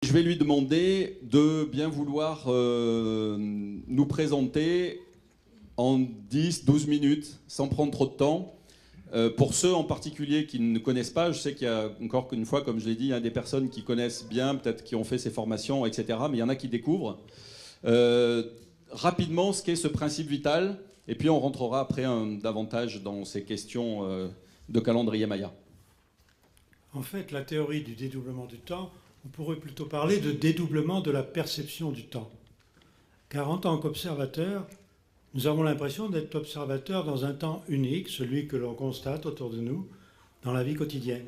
Je vais lui demander de bien vouloir nous présenter en 10-12 minutes, sans prendre trop de temps. Pour ceux en particulier qui ne connaissent pas, je sais qu'il y a encore une fois, comme je l'ai dit, il y a des personnes qui connaissent bien, peut-être qui ont fait ces formations, etc. Mais il y en a qui découvrent rapidement ce qu'est ce principe vital. Et puis on rentrera après davantage dans ces questions de calendrier Maya. En fait, la théorie du dédoublement du temps, on pourrait plutôt parler de dédoublement de la perception du temps. Car en tant qu'observateur, nous avons l'impression d'être observateur dans un temps unique, celui que l'on constate autour de nous, dans la vie quotidienne,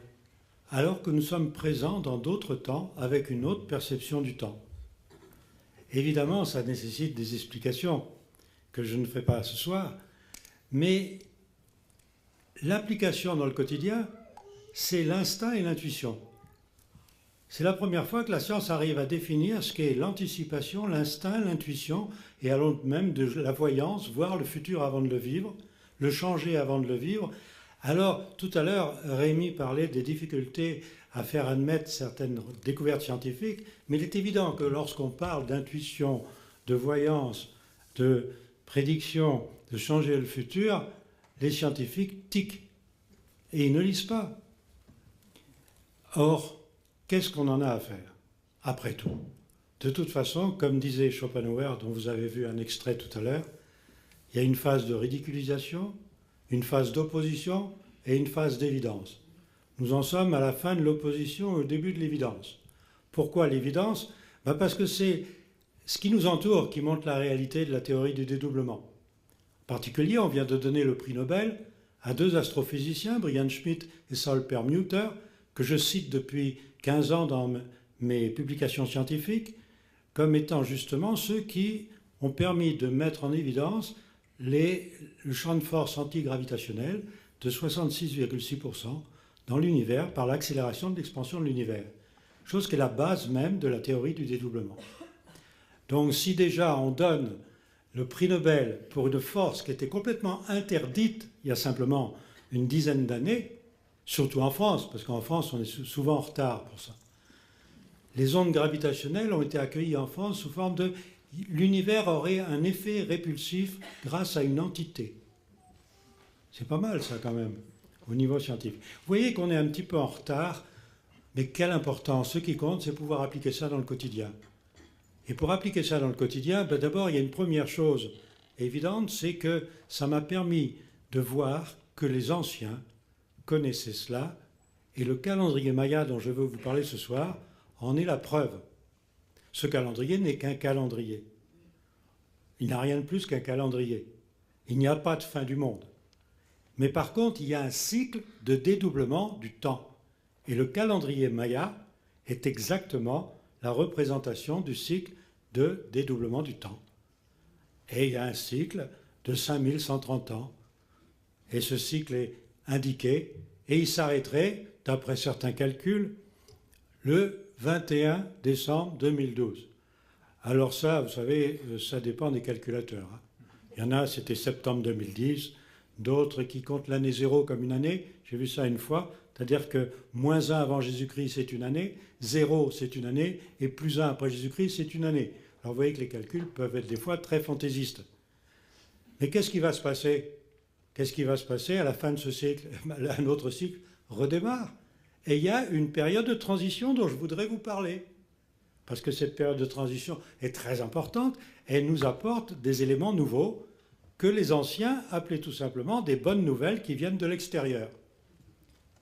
alors que nous sommes présents dans d'autres temps avec une autre perception du temps. Évidemment, ça nécessite des explications que je ne fais pas ce soir, mais l'application dans le quotidien, c'est l'instinct et l'intuition. C'est la première fois que la science arrive à définir ce qu'est l'anticipation, l'instinct, l'intuition, et allons même de la voyance, voir le futur avant de le vivre, le changer avant de le vivre. Alors, tout à l'heure, Rémi parlait des difficultés à faire admettre certaines découvertes scientifiques, mais il est évident que lorsqu'on parle d'intuition, de voyance, de prédiction, de changer le futur, les scientifiques tiquent, et ils ne lisent pas. Or, qu'est-ce qu'on en a à faire, après tout? De toute façon, comme disait Schopenhauer, dont vous avez vu un extrait tout à l'heure, il y a une phase de ridiculisation, une phase d'opposition et une phase d'évidence. Nous en sommes à la fin de l'opposition et au début de l'évidence. Pourquoi l'évidence? Parce que c'est ce qui nous entoure qui montre la réalité de la théorie du dédoublement. En particulier, on vient de donner le prix Nobel à deux astrophysiciens, Brian Schmidt et Saul Perlmutter, que je cite depuis 15 ans dans mes publications scientifiques, comme étant justement ceux qui ont permis de mettre en évidence le champ de force antigravitationnel de 66,6% dans l'univers par l'accélération de l'expansion de l'univers, chose qui est la base même de la théorie du dédoublement. Donc si déjà on donne le prix Nobel pour une force qui était complètement interdite il y a simplement une dizaine d'années, surtout en France, parce qu'en France, on est souvent en retard pour ça. Les ondes gravitationnelles ont été accueillies en France sous forme de... L'univers aurait un effet répulsif grâce à une entité. C'est pas mal ça quand même, au niveau scientifique. Vous voyez qu'on est un petit peu en retard, mais quelle importance. Ce qui compte, c'est pouvoir appliquer ça dans le quotidien. Et pour appliquer ça dans le quotidien, d'abord, il y a une première chose évidente, c'est que ça m'a permis de voir que les anciens connaissez cela, et le calendrier Maya dont je veux vous parler ce soir en est la preuve. Ce calendrier n'est qu'un calendrier. Il n'a rien de plus qu'un calendrier. Il n'y a pas de fin du monde. Mais par contre, il y a un cycle de dédoublement du temps. Et le calendrier Maya est exactement la représentation du cycle de dédoublement du temps. Et il y a un cycle de 5130 ans. Et ce cycle est indiqué, et il s'arrêterait, d'après certains calculs, le 21 décembre 2012. Alors ça, vous savez, ça dépend des calculateurs. Il y en a, c'était septembre 2010, d'autres qui comptent l'année 0 comme une année. J'ai vu ça une fois, c'est-à-dire que -1 avant Jésus-Christ, c'est une année, 0, c'est une année, et +1 après Jésus-Christ, c'est une année. Alors vous voyez que les calculs peuvent être des fois très fantaisistes. Mais qu'est-ce qui va se passer? Qu'est-ce qui va se passer à la fin de ce cycle? Un autre cycle redémarre. Et il y a une période de transition dont je voudrais vous parler. Parce que cette période de transition est très importante. Elle nous apporte des éléments nouveaux que les anciens appelaient tout simplement des bonnes nouvelles qui viennent de l'extérieur.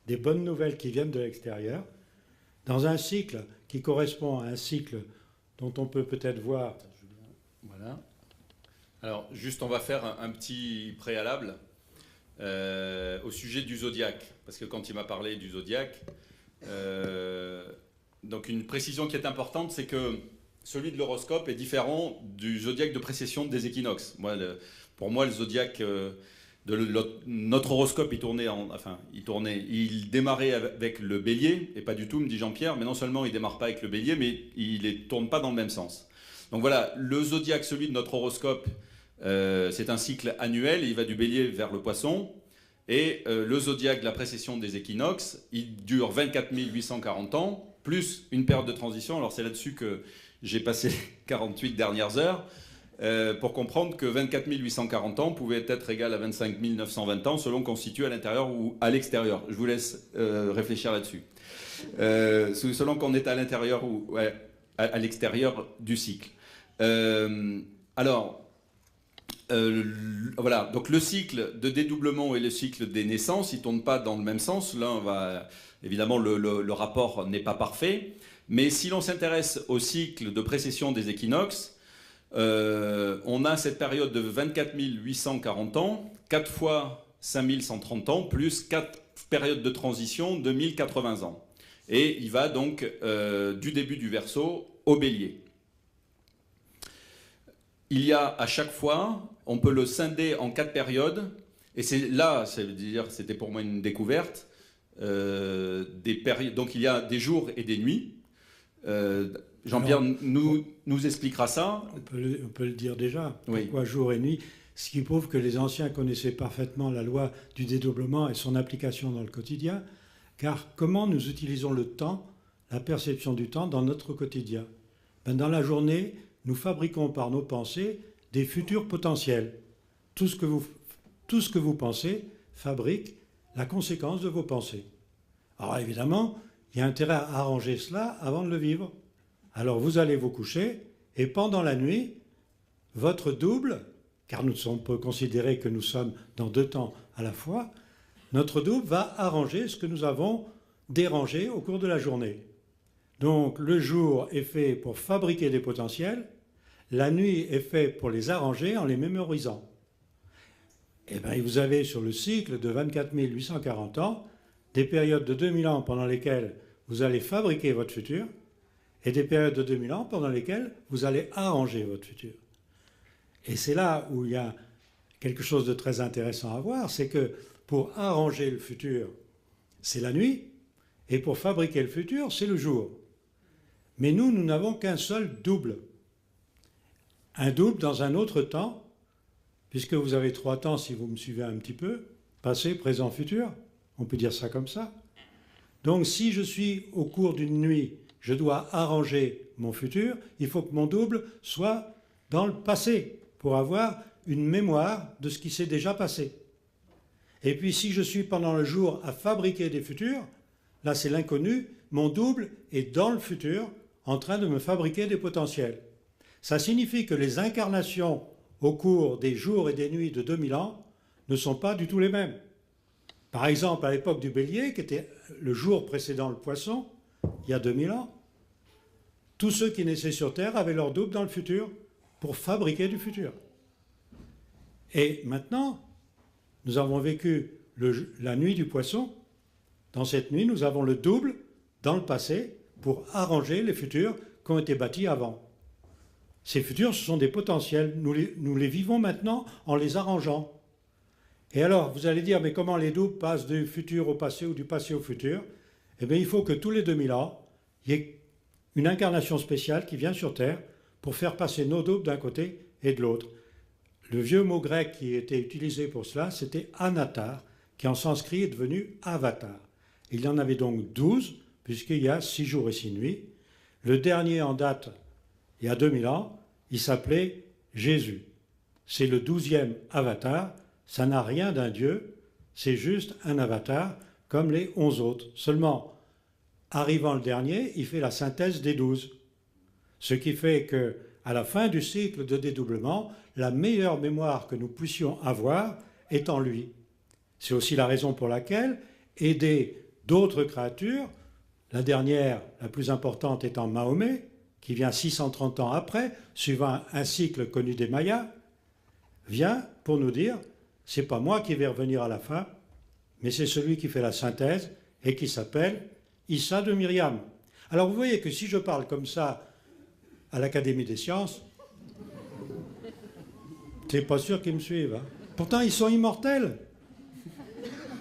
Des bonnes nouvelles qui viennent de l'extérieur. Dans un cycle qui correspond à un cycle dont on peut peut-être voir... Voilà. Alors, juste, on va faire un petit préalable. Au sujet du zodiaque, parce que quand il m'a parlé du zodiaque, donc une précision qui est importante, c'est que celui de l'horoscope est différent du zodiaque de précession des équinoxes. Pour moi, le zodiaque notre horoscope, il démarrait avec le bélier, et pas du tout, me dit Jean-Pierre, mais non seulement il démarre pas avec le bélier, mais il ne tourne pas dans le même sens. Donc voilà, le zodiaque, celui de notre horoscope, c'est un cycle annuel, il va du bélier vers le poisson, et le zodiaque de la précession des équinoxes, il dure 24 840 ans, plus une période de transition. Alors c'est là-dessus que j'ai passé les 48 dernières heures, pour comprendre que 24 840 ans pouvait être égal à 25 920 ans selon qu'on se situe à l'intérieur ou à l'extérieur. Je vous laisse réfléchir là-dessus. Selon qu'on est à l'intérieur ou à l'extérieur du cycle. Voilà, donc le cycle de dédoublement et le cycle des naissances, ils ne tournent pas dans le même sens. Là, évidemment, le rapport n'est pas parfait. Mais si l'on s'intéresse au cycle de précession des équinoxes, on a cette période de 24 840 ans, 4 fois 5 130 ans, plus 4 périodes de transition de 1080 ans. Et il va donc du début du Verseau au Bélier. Il y a à chaque fois, on peut le scinder en 4 périodes, et c'était pour moi une découverte, donc il y a des jours et des nuits. Jean-Pierre nous expliquera ça. On peut le dire déjà. Oui. Pourquoi jour et nuit? Ce qui prouve que les anciens connaissaient parfaitement la loi du dédoublement et son application dans le quotidien. Car comment nous utilisons le temps, la perception du temps dans notre quotidien? Dans la journée, nous fabriquons par nos pensées des futurs potentiels. Tout ce que vous pensez fabrique la conséquence de vos pensées. Alors évidemment, il y a intérêt à arranger cela avant de le vivre. Alors vous allez vous coucher et pendant la nuit, votre double, car on peut considérer que nous sommes dans 2 temps à la fois, notre double va arranger ce que nous avons dérangé au cours de la journée. Donc le jour est fait pour fabriquer des potentiels, la nuit est faite pour les arranger en les mémorisant. Et bien vous avez sur le cycle de 24 840 ans des périodes de 2000 ans pendant lesquelles vous allez fabriquer votre futur et des périodes de 2000 ans pendant lesquelles vous allez arranger votre futur. Et c'est là où il y a quelque chose de très intéressant à voir, c'est que pour arranger le futur, c'est la nuit, et pour fabriquer le futur, c'est le jour. Mais nous n'avons qu'un seul double. Un double dans un autre temps, puisque vous avez 3 temps si vous me suivez un petit peu, passé, présent, futur, on peut dire ça comme ça. Donc si je suis au cours d'une nuit, je dois arranger mon futur, il faut que mon double soit dans le passé, pour avoir une mémoire de ce qui s'est déjà passé. Et puis si je suis pendant le jour à fabriquer des futurs, là c'est l'inconnu, mon double est dans le futur en train de me fabriquer des potentiels. Ça signifie que les incarnations au cours des jours et des nuits de 2000 ans ne sont pas du tout les mêmes. Par exemple, à l'époque du Bélier, qui était le jour précédent le Poisson, il y a 2000 ans, tous ceux qui naissaient sur Terre avaient leur double dans le futur pour fabriquer du futur. Et maintenant, nous avons vécu la nuit du Poisson. Dans cette nuit, nous avons le double dans le passé pour arranger les futurs qui ont été bâtis avant. Ces futurs, ce sont des potentiels. Nous les vivons maintenant en les arrangeant. Et alors, vous allez dire, mais comment les doubles passent du futur au passé ou du passé au futur? Eh bien, il faut que tous les 2000 ans, il y ait une incarnation spéciale qui vient sur Terre pour faire passer nos doubles d'un côté et de l'autre. Le vieux mot grec qui était utilisé pour cela, c'était anatar, qui en sanskrit est devenu avatar. Il y en avait donc 12, puisqu'il y a 6 jours et 6 nuits. Le dernier en date, il y a 2000 ans, il s'appelait Jésus. C'est le 12e avatar, ça n'a rien d'un dieu, c'est juste un avatar, comme les 11 autres. Seulement, arrivant le dernier, il fait la synthèse des 12. Ce qui fait qu'à la fin du cycle de dédoublement, la meilleure mémoire que nous puissions avoir est en lui. C'est aussi la raison pour laquelle aider d'autres créatures, la dernière, la plus importante étant Mahomet, qui vient 630 ans après, suivant un cycle connu des Mayas, vient pour nous dire, c'est pas moi qui vais revenir à la fin, mais c'est celui qui fait la synthèse et qui s'appelle Issa de Myriam. Alors vous voyez que si je parle comme ça à l'Académie des sciences, c'est pas sûr qu'ils me suivent. Hein. Pourtant, ils sont immortels.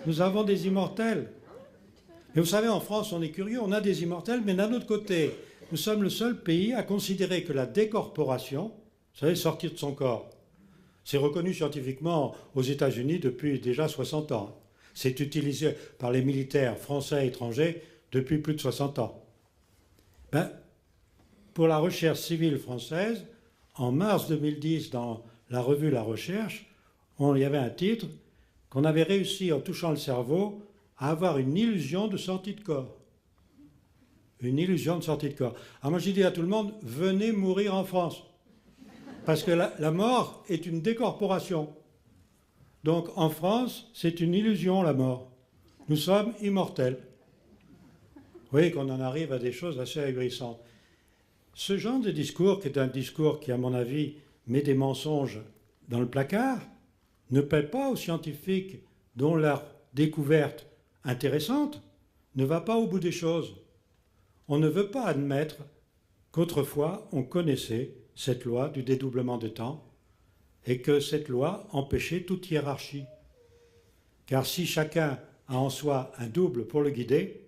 Nous avons des immortels. Et vous savez, en France, on est curieux, on a des immortels, mais d'un autre côté, nous sommes le seul pays à considérer que la décorporation, vous savez, sortir de son corps, c'est reconnu scientifiquement aux États-Unis depuis déjà 60 ans. C'est utilisé par les militaires français et étrangers depuis plus de 60 ans. Ben, pour la recherche civile française, en mars 2010, dans la revue La Recherche, il y avait un titre qu'on avait réussi, en touchant le cerveau, à avoir une illusion de sortie de corps. Une illusion de sortie de corps. Alors moi, j'ai dit à tout le monde, venez mourir en France. Parce que la mort est une décorporation. Donc en France, c'est une illusion, la mort. Nous sommes immortels. Vous voyez qu'on en arrive à des choses assez ahurissantes. Ce genre de discours, qui est un discours qui, à mon avis, met des mensonges dans le placard, ne plaît pas aux scientifiques dont leur découverte intéressante ne va pas au bout des choses. On ne veut pas admettre qu'autrefois on connaissait cette loi du dédoublement des temps et que cette loi empêchait toute hiérarchie. Car si chacun a en soi un double pour le guider,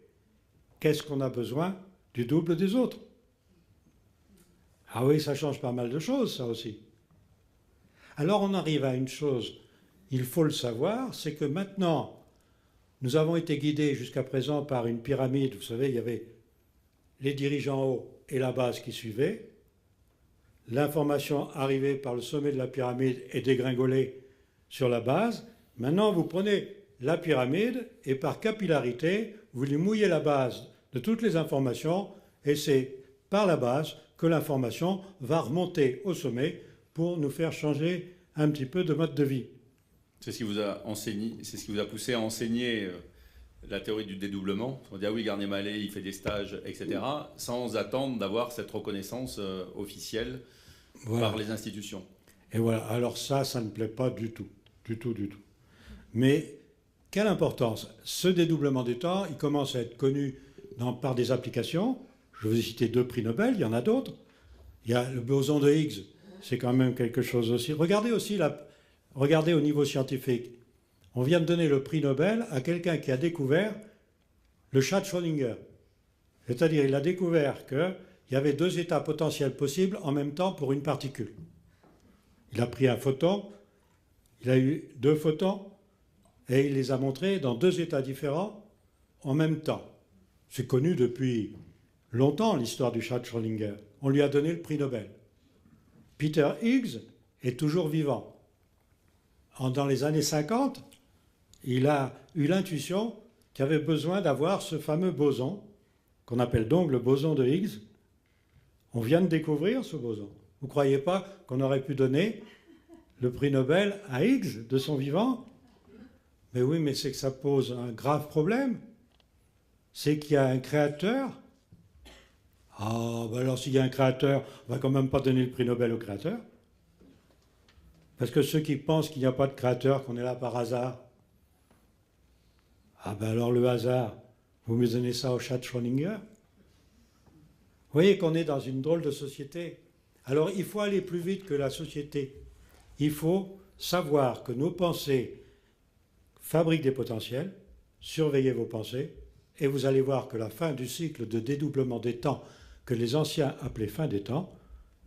qu'est-ce qu'on a besoin du double des autres? Ah oui, ça change pas mal de choses, ça aussi. Alors on arrive à une chose, il faut le savoir, c'est que maintenant, nous avons été guidés jusqu'à présent par une pyramide. Vous savez, il y avait les dirigeants hauts et la base qui suivaient. L'information arrivait par le sommet de la pyramide et dégringolait sur la base. Maintenant, vous prenez la pyramide et par capillarité, vous lui mouillez la base de toutes les informations et c'est par la base que l'information va remonter au sommet pour nous faire changer un petit peu de mode de vie. C'est ce qui vous a enseigné, c'est ce qui vous a poussé à enseigner la théorie du dédoublement. On dit ah oui, Garnier-Mallet, il fait des stages, etc., sans attendre d'avoir cette reconnaissance officielle par les institutions. Et voilà, alors ça ne plaît pas du tout, du tout, du tout. Mais quelle importance? Ce dédoublement des temps, il commence à être connu par des applications. Je vous ai cité 2 prix Nobel, il y en a d'autres. Il y a le boson de Higgs, c'est quand même quelque chose aussi. Regardez aussi, regardez au niveau scientifique. On vient de donner le prix Nobel à quelqu'un qui a découvert le chat de Schrödinger. C'est-à-dire, il a découvert qu'il y avait 2 états potentiels possibles en même temps pour une particule. Il a pris un photon, il a eu 2 photons, et il les a montrés dans 2 états différents en même temps. C'est connu depuis longtemps, l'histoire du chat de Schrödinger. On lui a donné le prix Nobel. Peter Higgs est toujours vivant. Dans les années 50, il a eu l'intuition qu'il avait besoin d'avoir ce fameux boson, qu'on appelle donc le boson de Higgs. On vient de découvrir ce boson. Vous ne croyez pas qu'on aurait pu donner le prix Nobel à Higgs de son vivant? Mais oui, mais c'est que ça pose un grave problème. C'est qu'il y a un créateur. Ah, ben alors s'il y a un créateur, on ne va quand même pas donner le prix Nobel au créateur. Parce que ceux qui pensent qu'il n'y a pas de créateur, qu'on est là par hasard, ah ben alors le hasard, vous me donnez ça au chat de Schrödinger? Vous voyez qu'on est dans une drôle de société. Alors il faut aller plus vite que la société. Il faut savoir que nos pensées fabriquent des potentiels, surveillez vos pensées, et vous allez voir que la fin du cycle de dédoublement des temps, que les anciens appelaient fin des temps,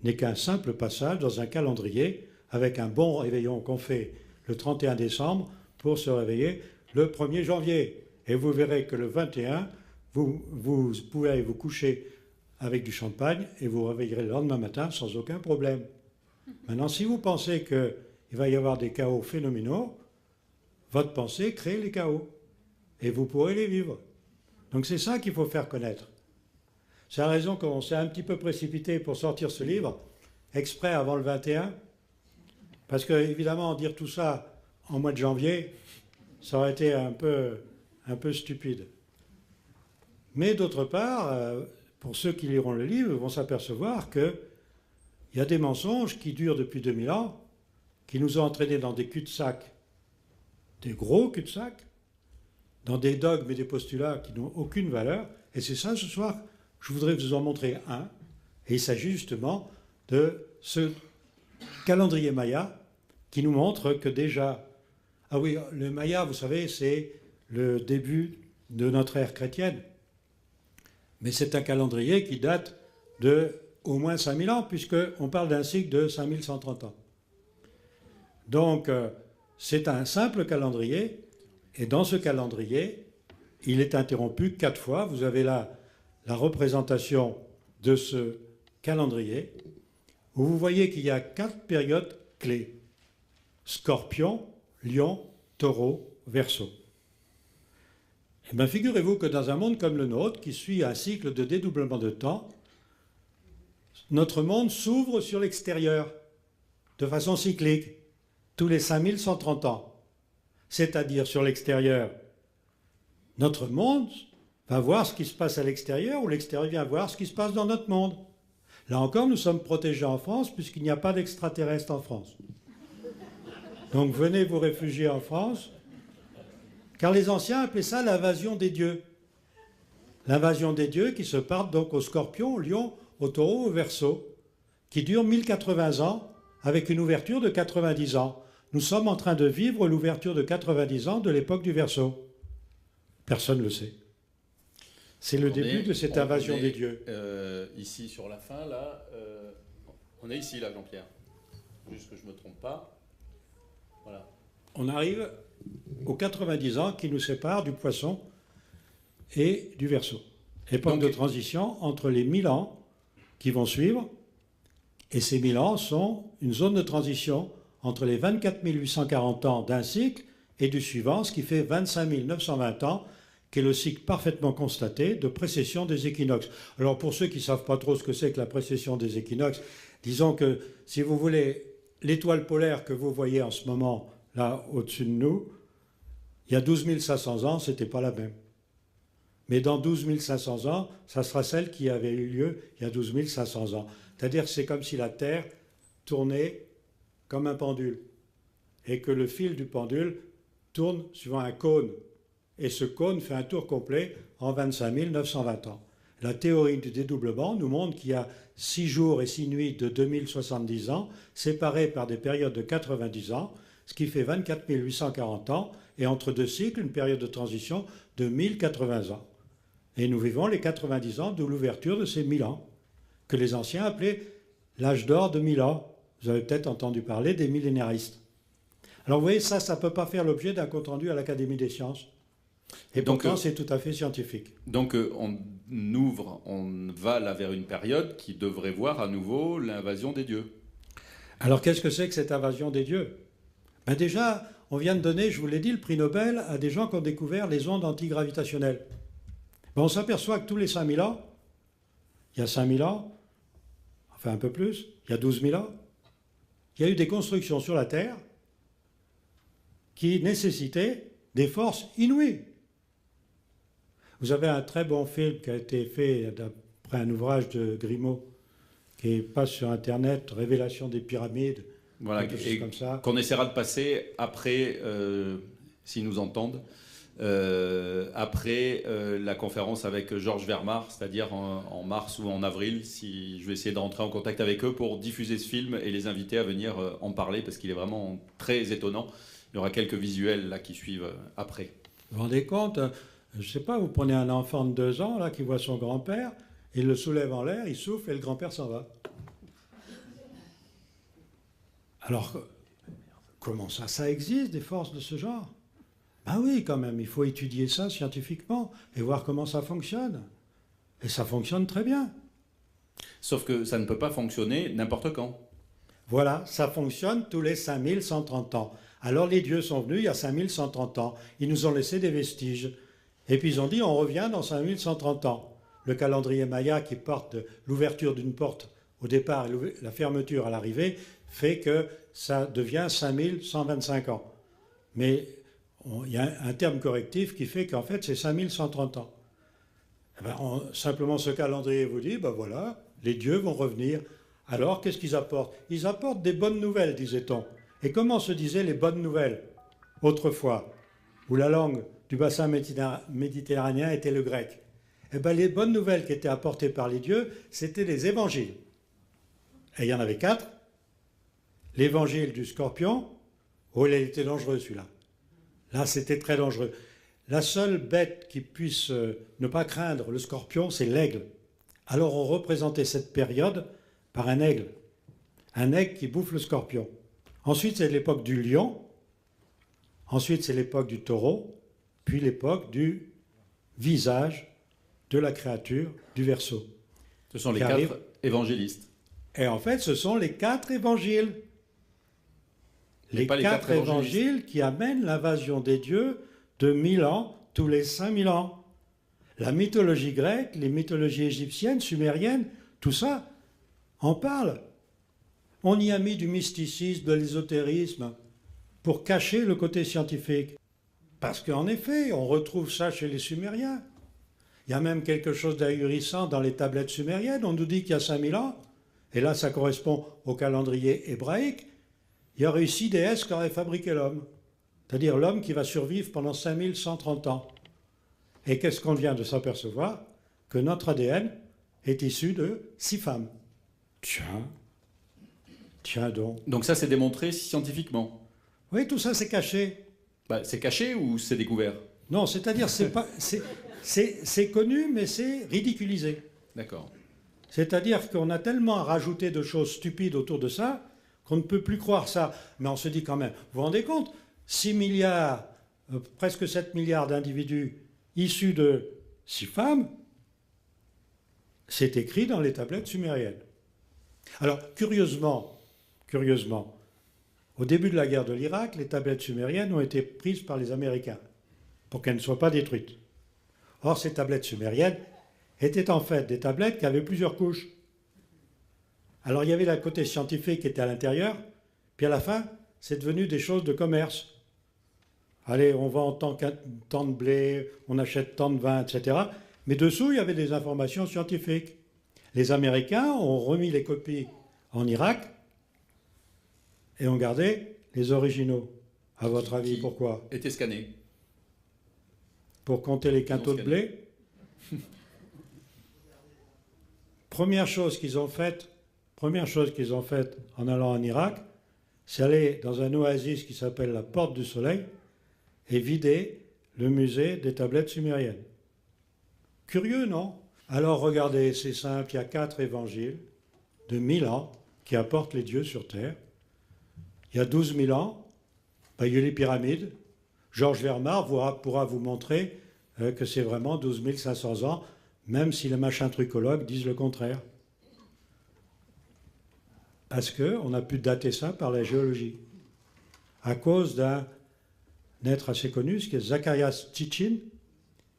n'est qu'un simple passage dans un calendrier avec un bon réveillon qu'on fait le 31 décembre pour se réveiller le 1er janvier. Et vous verrez que le 21, vous pouvez aller vous coucher avec du champagne et vous réveillerez le lendemain matin sans aucun problème. Maintenant, si vous pensez qu'il va y avoir des chaos phénoménaux, votre pensée crée les chaos et vous pourrez les vivre. Donc c'est ça qu'il faut faire connaître. C'est la raison qu'on s'est un petit peu précipité pour sortir ce livre, exprès avant le 21, parce que évidemment dire tout ça en mois de janvier, ça aurait été un peu stupide. Mais d'autre part, pour ceux qui liront le livre, vont s'apercevoir qu'il y a des mensonges qui durent depuis 2000 ans, qui nous ont entraînés dans des cul-de-sac, des gros cul-de-sac, dans des dogmes et des postulats qui n'ont aucune valeur. Et c'est ça, ce soir, je voudrais vous en montrer un. Et il s'agit justement de ce calendrier Maya qui nous montre que déjà... Ah oui, le Maya, vous savez, c'est le début de notre ère chrétienne. Mais c'est un calendrier qui date de au moins 5000 ans, puisqu'on parle d'un cycle de 5130 ans. Donc, c'est un simple calendrier. Et dans ce calendrier, il est interrompu 4 fois. Vous avez là la représentation de ce calendrier, où vous voyez qu'il y a 4 périodes clés. Scorpion, Lion, Taureau, Verseau. Eh bien, figurez-vous que dans un monde comme le nôtre, qui suit un cycle de dédoublement de temps, notre monde s'ouvre sur l'extérieur, de façon cyclique, tous les 5130 ans. C'est-à-dire sur l'extérieur, notre monde va voir ce qui se passe à l'extérieur, ou l'extérieur vient voir ce qui se passe dans notre monde. Là encore, nous sommes protégés en France, puisqu'il n'y a pas d'extraterrestres en France. Donc venez vous réfugier en France, car les anciens appelaient ça l'invasion des dieux. L'invasion des dieux qui se part donc au Scorpion, au Lion, au Taureau, au Verseau, qui dure 1080 ans, avec une ouverture de 90 ans. Nous sommes en train de vivre l'ouverture de 90 ans de l'époque du Verseau. Personne ne le sait. C'est le début de cette invasion des dieux. Ici sur la fin, là, on est ici, là, Jean-Pierre. Juste que je ne me trompe pas. Voilà. On arrive aux 90 ans qui nous séparent du Poisson et du Verseau. Époque de transition entre les 1000 ans qui vont suivre, et ces 1000 ans sont une zone de transition entre les 24 840 ans d'un cycle et du suivant, ce qui fait 25 920 ans, qui est le cycle parfaitement constaté de précession des équinoxes. Alors pour ceux qui ne savent pas trop ce que c'est que la précession des équinoxes, disons que, si vous voulez, l'étoile polaire que vous voyez en ce moment, là, au-dessus de nous, il y a 12 500 ans, ce n'était pas la même. Mais dans 12 500 ans, ça sera celle qui avait eu lieu il y a 12 500 ans. C'est-à-dire que c'est comme si la Terre tournait comme un pendule, et que le fil du pendule tourne suivant un cône. Et ce cône fait un tour complet en 25 920 ans. La théorie du dédoublement nous montre qu'il y a 6 jours et 6 nuits de 2070 ans, séparés par des périodes de 90 ans, ce qui fait 24 840 ans, et entre deux cycles, une période de transition de 1080 ans. Et nous vivons les 90 ans de l'ouverture de ces 1000 ans, que les anciens appelaient l'âge d'or de 1000 ans. Vous avez peut-être entendu parler des millénaristes. Alors vous voyez, ça ne peut pas faire l'objet d'un compte-rendu à l'Académie des sciences. Et donc, pourtant, c'est tout à fait scientifique. Donc on va là vers une période qui devrait voir à nouveau l'invasion des dieux. Alors qu'est-ce que c'est que cette invasion des dieux? Ben déjà, on vient de donner, je vous l'ai dit, le prix Nobel à des gens qui ont découvert les ondes antigravitationnelles. Ben on s'aperçoit que tous les 5000 ans, il y a 5000 ans, enfin un peu plus, il y a 12 000 ans, il y a eu des constructions sur la Terre qui nécessitaient des forces inouïes. Vous avez un très bon film qui a été fait d'après un ouvrage de Grimaud qui passe sur Internet, Révélation des pyramides, voilà, quelque chose comme ça. Qu'on essaiera de passer après, s'ils nous entendent, après la conférence avec Georges Vermar, c'est-à-dire en mars ou en avril. Je vais essayer de rentrer en contact avec eux pour diffuser ce film et les inviter à venir en parler parce qu'il est vraiment très étonnant. Il y aura quelques visuels là qui suivent après. Vous vous rendez compte? Je ne sais pas, vous prenez un enfant de 2 ans là, qui voit son grand-père, il le soulève en l'air, il souffle et le grand-père s'en va. Alors, comment ça? Ça existe des forces de ce genre? Ben oui, quand même, il faut étudier ça scientifiquement et voir comment ça fonctionne. Et ça fonctionne très bien. Sauf que ça ne peut pas fonctionner n'importe quand. Voilà, ça fonctionne tous les 5130 ans. Alors les dieux sont venus il y a 5130 ans. Ils nous ont laissé des vestiges. Et puis ils ont dit, on revient dans 5130 ans. Le calendrier Maya qui porte l'ouverture d'une porte au départ et la fermeture à l'arrivée fait que ça devient 5125 ans. Mais il y a un terme correctif qui fait qu'en fait c'est 5130 ans. Eh ben, simplement ce calendrier vous dit, ben voilà, les dieux vont revenir. Alors qu'est-ce qu'ils apportent? Ils apportent des bonnes nouvelles, disait-on. Et comment se disaient les bonnes nouvelles autrefois, où la langue du bassin méditerranéen était le grec? Eh bien, les bonnes nouvelles qui étaient apportées par les dieux, c'était les évangiles. Et il y en avait 4. L'évangile du scorpion, oh, il était dangereux celui-là. Là, c'était très dangereux. La seule bête qui puisse ne pas craindre le scorpion, c'est l'aigle. Alors on représentait cette période par un aigle qui bouffe le scorpion. Ensuite, c'est l'époque du lion. Ensuite, c'est l'époque du taureau. Puis l'époque du visage de la créature du Verseau. Ce sont les qui 4 arrivent. évangélistes. Et en fait, ce sont les 4 évangiles. Mais pas les 4 4 évangiles qui amènent l'invasion des dieux de 1000 ans, tous les 5000 ans. La mythologie grecque, les mythologies égyptiennes, sumériennes, tout ça en parle. On y a mis du mysticisme, de l'ésotérisme, pour cacher le côté scientifique. Parce qu'en effet, on retrouve ça chez les Sumériens. Il y a même quelque chose d'ahurissant dans les tablettes sumériennes. On nous dit qu'il y a 5000 ans, et là ça correspond au calendrier hébraïque, il y aurait eu 6 déesses qui auraient fabriqué l'homme. C'est-à-dire l'homme qui va survivre pendant 5130 ans. Et qu'est-ce qu'on vient de s'apercevoir? Que notre ADN est issu de 6 femmes. Tiens donc. Donc ça, c'est démontré scientifiquement. Oui, tout ça c'est caché. Bah, c'est caché ou c'est découvert? Non, c'est-à-dire c'est connu, mais c'est ridiculisé. D'accord. C'est-à-dire qu'on a tellement rajouté de choses stupides autour de ça qu'on ne peut plus croire ça. Mais on se dit quand même, vous vous rendez compte, 6 milliards, presque 7 milliards d'individus issus de 6 femmes, c'est écrit dans les tablettes sumériennes. Alors, curieusement, au début de la guerre de l'Irak, les tablettes sumériennes ont été prises par les Américains pour qu'elles ne soient pas détruites. Or, ces tablettes sumériennes étaient en fait des tablettes qui avaient plusieurs couches. Alors, il y avait le côté scientifique qui était à l'intérieur, puis à la fin, c'est devenu des choses de commerce. Allez, on vend tant de blé, on achète tant de vin, etc. Mais dessous, il y avait des informations scientifiques. Les Américains ont remis les copies en Irak et ont gardé les originaux. À votre avis, pourquoi? Était scanné. Pour compter les quintaux de blé. Première chose qu'ils ont faite en allant en Irak, c'est aller dans un oasis qui s'appelle la Porte du Soleil et vider le musée des tablettes sumériennes. Curieux, non? Alors regardez, c'est simple, il y a 4 évangiles de 1000 ans qui apportent les dieux sur terre. Il y a 12 000 ans, il y a eu les pyramides. Georges Vermar pourra vous montrer que c'est vraiment 12 500 ans, même si les machins trucologues disent le contraire. Parce qu'on a pu dater ça par la géologie. À cause d'un être assez connu, ce qui est Zacharias Sitchin,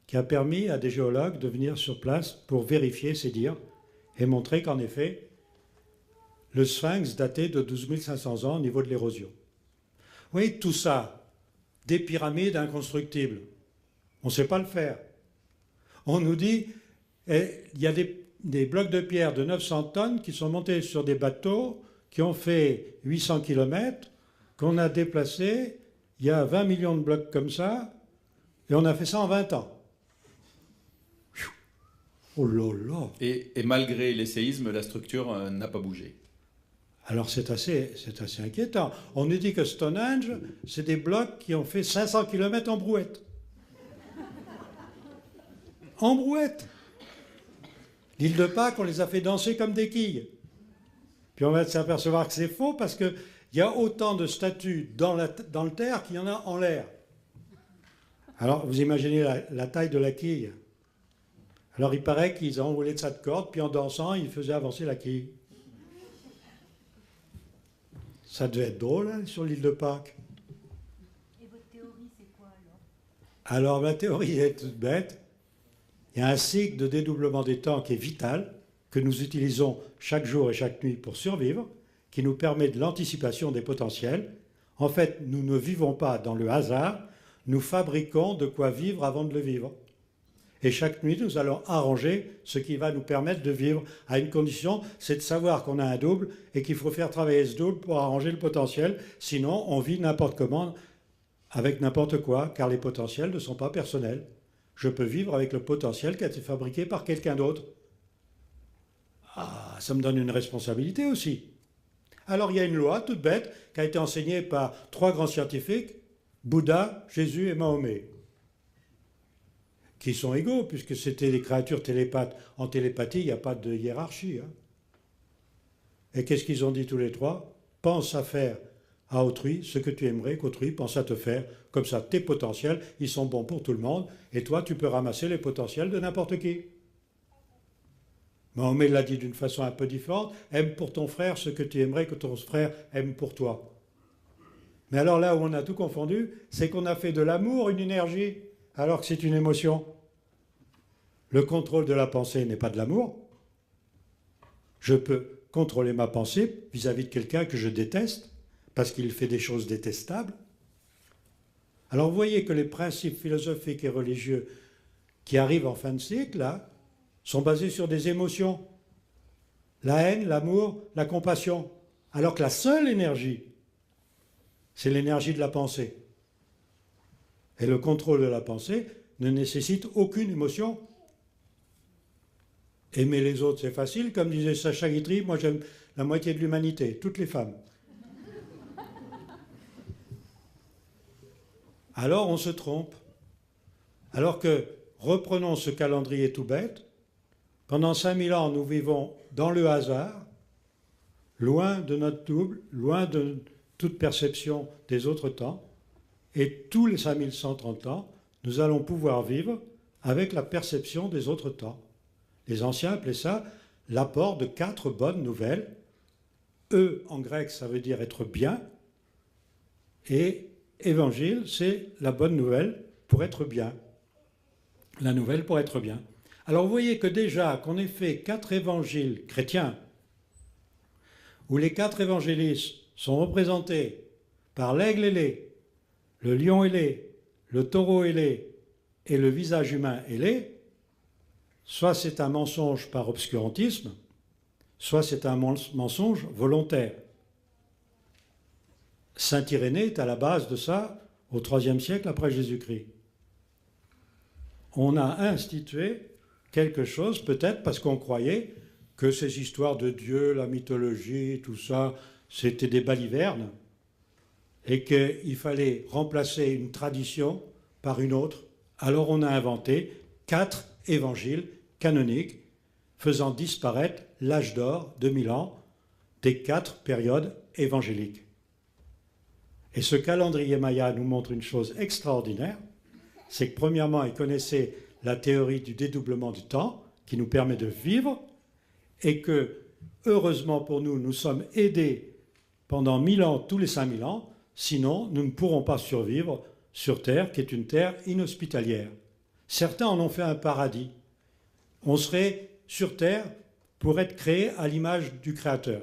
qui a permis à des géologues de venir sur place pour vérifier ces dires et montrer qu'en effet, le sphinx datait de 12 500 ans au niveau de l'érosion. Oui, tout ça, des pyramides inconstructibles. On ne sait pas le faire. On nous dit, il y a des blocs de pierre de 900 tonnes qui sont montés sur des bateaux qui ont fait 800 km, qu'on a déplacés. Il y a 20 millions de blocs comme ça, et on a fait ça en 20 ans. Oh là là! Et malgré les séismes, la structure n'a pas bougé. Alors c'est assez inquiétant. On nous dit que Stonehenge, c'est des blocs qui ont fait 500 km en brouette. En brouette! L'île de Pâques, on les a fait danser comme des quilles. Puis on va s'apercevoir que c'est faux parce qu'il y a autant de statues dans le terre qu'il y en a en l'air. Alors vous imaginez la taille de la quille. Alors il paraît qu'ils ont enroulé de ça de corde, puis en dansant, ils faisaient avancer la quille. Ça devait être drôle hein, sur l'île de Pâques. Et votre théorie, c'est quoi Alors ma théorie est toute bête. Il y a un cycle de dédoublement des temps qui est vital, que nous utilisons chaque jour et chaque nuit pour survivre, qui nous permet de l'anticipation des potentiels. En fait, nous ne vivons pas dans le hasard, nous fabriquons de quoi vivre avant de le vivre. Et chaque nuit, nous allons arranger ce qui va nous permettre de vivre à une condition, c'est de savoir qu'on a un double et qu'il faut faire travailler ce double pour arranger le potentiel. Sinon, on vit n'importe comment, avec n'importe quoi, car les potentiels ne sont pas personnels. Je peux vivre avec le potentiel qui a été fabriqué par quelqu'un d'autre. Ah, ça me donne une responsabilité aussi. Alors il y a une loi toute bête qui a été enseignée par 3 grands scientifiques, Bouddha, Jésus et Mahomet, qui sont égaux puisque c'était des créatures télépathes. En télépathie, il n'y a pas de hiérarchie. Hein. Et qu'est-ce qu'ils ont dit tous les 3? Pense à faire à autrui ce que tu aimerais qu'autrui pense à te faire. Comme ça, tes potentiels, ils sont bons pour tout le monde. Et toi, tu peux ramasser les potentiels de n'importe qui. Mahomet l'a dit d'une façon un peu différente, aime pour ton frère ce que tu aimerais que ton frère aime pour toi. Mais alors là où on a tout confondu, c'est qu'on a fait de l'amour une énergie, alors que c'est une émotion. Le contrôle de la pensée n'est pas de l'amour. Je peux contrôler ma pensée vis-à-vis de quelqu'un que je déteste, parce qu'il fait des choses détestables. Alors vous voyez que les principes philosophiques et religieux qui arrivent en fin de cycle, là, sont basés sur des émotions. La haine, l'amour, la compassion. Alors que la seule énergie, c'est l'énergie de la pensée. Et le contrôle de la pensée ne nécessite aucune émotion. Aimer les autres, c'est facile. Comme disait Sacha Guitry, moi j'aime la moitié de l'humanité, toutes les femmes. Alors on se trompe. Alors que, reprenons ce calendrier tout bête, pendant 5000 ans, nous vivons dans le hasard, loin de notre double, loin de toute perception des autres temps, et tous les 5130 ans, nous allons pouvoir vivre avec la perception des autres temps. Les anciens appelaient ça l'apport de 4 bonnes nouvelles. En grec, ça veut dire être bien, et évangile, c'est la bonne nouvelle pour être bien. La nouvelle pour être bien. Alors vous voyez que déjà qu'on ait fait 4 évangiles chrétiens, où les 4 évangélistes sont représentés par l'aigle ailé, le lion ailé, le taureau ailé et le visage humain ailé, soit c'est un mensonge par obscurantisme, soit c'est un mensonge volontaire. Saint Irénée est à la base de ça au IIIe siècle après Jésus-Christ. On a institué quelque chose, peut-être parce qu'on croyait que ces histoires de Dieu, la mythologie, tout ça, c'était des balivernes, et qu'il fallait remplacer une tradition par une autre. Alors on a inventé 4 évangiles canoniques, faisant disparaître l'âge d'or, 2000 ans, des 4 périodes évangéliques. Et ce calendrier Maya nous montre une chose extraordinaire, c'est que premièrement, il connaissait la théorie du dédoublement du temps, qui nous permet de vivre, et que, heureusement pour nous, nous sommes aidés pendant 1000 ans, tous les 5000 ans, sinon nous ne pourrons pas survivre sur Terre, qui est une terre inhospitalière. Certains en ont fait un paradis. On serait sur Terre pour être créé à l'image du Créateur.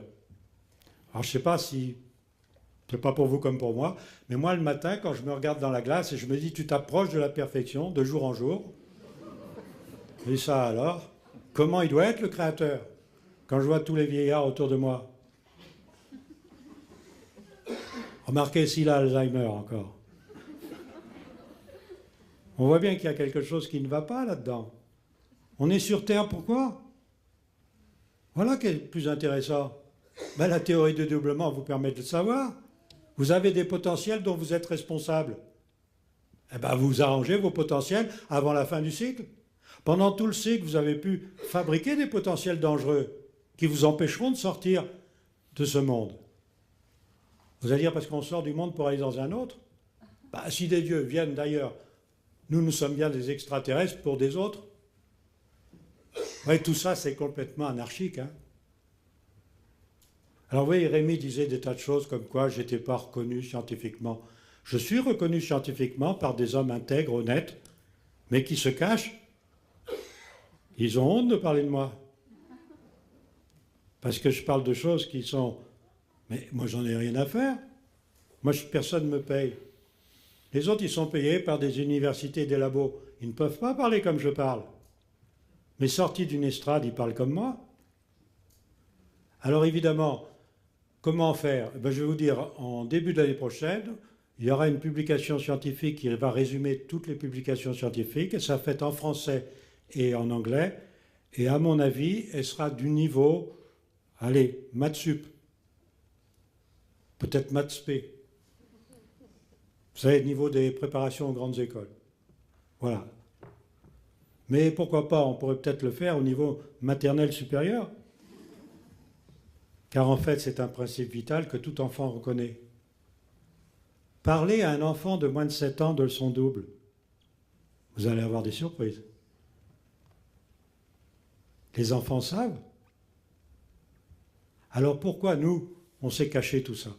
Alors je ne sais pas si, c'est pas pour vous comme pour moi, mais moi le matin, quand je me regarde dans la glace et je me dis tu t'approches de la perfection de jour en jour, et ça alors, comment il doit être le Créateur quand je vois tous les vieillards autour de moi? Remarquez s'il a Alzheimer encore. On voit bien qu'il y a quelque chose qui ne va pas là-dedans. On est sur Terre, pourquoi? Voilà qui est le plus intéressant. Ben, la théorie de dédoublement vous permet de le savoir. Vous avez des potentiels dont vous êtes responsable. Eh ben, vous arrangez vos potentiels avant la fin du cycle. Pendant tout le cycle, vous avez pu fabriquer des potentiels dangereux qui vous empêcheront de sortir de ce monde. Vous allez dire parce qu'on sort du monde pour aller dans un autre? Ben, si des dieux viennent d'ailleurs, nous sommes bien des extraterrestres pour des autres. Ouais, tout ça, c'est complètement anarchique. Hein. Alors oui, Rémi disait des tas de choses comme quoi je n'étais pas reconnu scientifiquement. Je suis reconnu scientifiquement par des hommes intègres, honnêtes, mais qui se cachent. Ils ont honte de parler de moi. Parce que je parle de choses qui sont... Mais moi, j'en ai rien à faire. Moi, personne ne me paye. Les autres, ils sont payés par des universités et des labos. Ils ne peuvent pas parler comme je parle. Mais sortis d'une estrade, ils parlent comme moi. Alors évidemment, comment faire? Ben, je vais vous dire, en début de l'année prochaine, il y aura une publication scientifique qui va résumer toutes les publications scientifiques. Et ça fait en français et en anglais. Et à mon avis, elle sera du niveau, allez, maths sup. Peut-être maths spé. Vous savez, niveau des préparations aux grandes écoles. Voilà. Mais pourquoi pas, on pourrait peut-être le faire au niveau maternel supérieur. Car en fait, c'est un principe vital que tout enfant reconnaît. Parlez à un enfant de moins de 7 ans de son double. Vous allez avoir des surprises. Les enfants savent. Alors pourquoi nous, on s'est caché tout ça?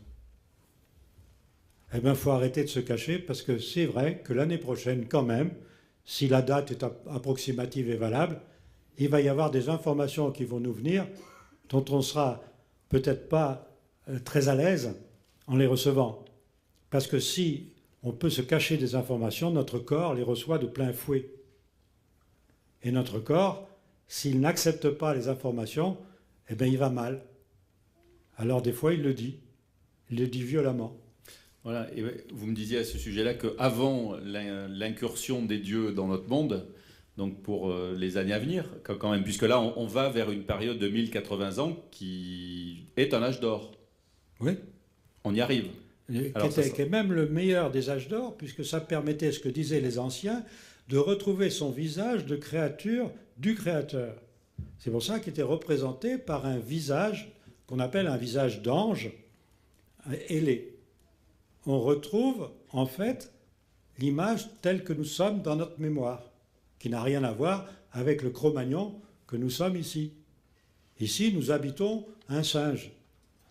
Eh bien, il faut arrêter de se cacher parce que c'est vrai que l'année prochaine, quand même, si la date est approximative et valable, il va y avoir des informations qui vont nous venir dont on ne sera peut-être pas très à l'aise en les recevant. Parce que si on peut se cacher des informations, notre corps les reçoit de plein fouet. Et notre corps, s'il n'accepte pas les informations, eh bien, il va mal. Alors des fois, il le dit violemment. Voilà, et vous me disiez à ce sujet-là qu'avant l'incursion des dieux dans notre monde, donc pour les années à venir, quand même, puisque là on va vers une période de 1080 ans qui est un âge d'or. Oui. On y arrive. Qui est même le meilleur des âges d'or, puisque ça permettait, ce que disaient les anciens, de retrouver son visage de créature du Créateur. C'est pour ça qu'il était représenté par un visage qu'on appelle un visage d'ange ailé. On retrouve en fait l'image telle que nous sommes dans notre mémoire, qui n'a rien à voir avec le Cro-Magnon que nous sommes ici. Ici, nous habitons un singe,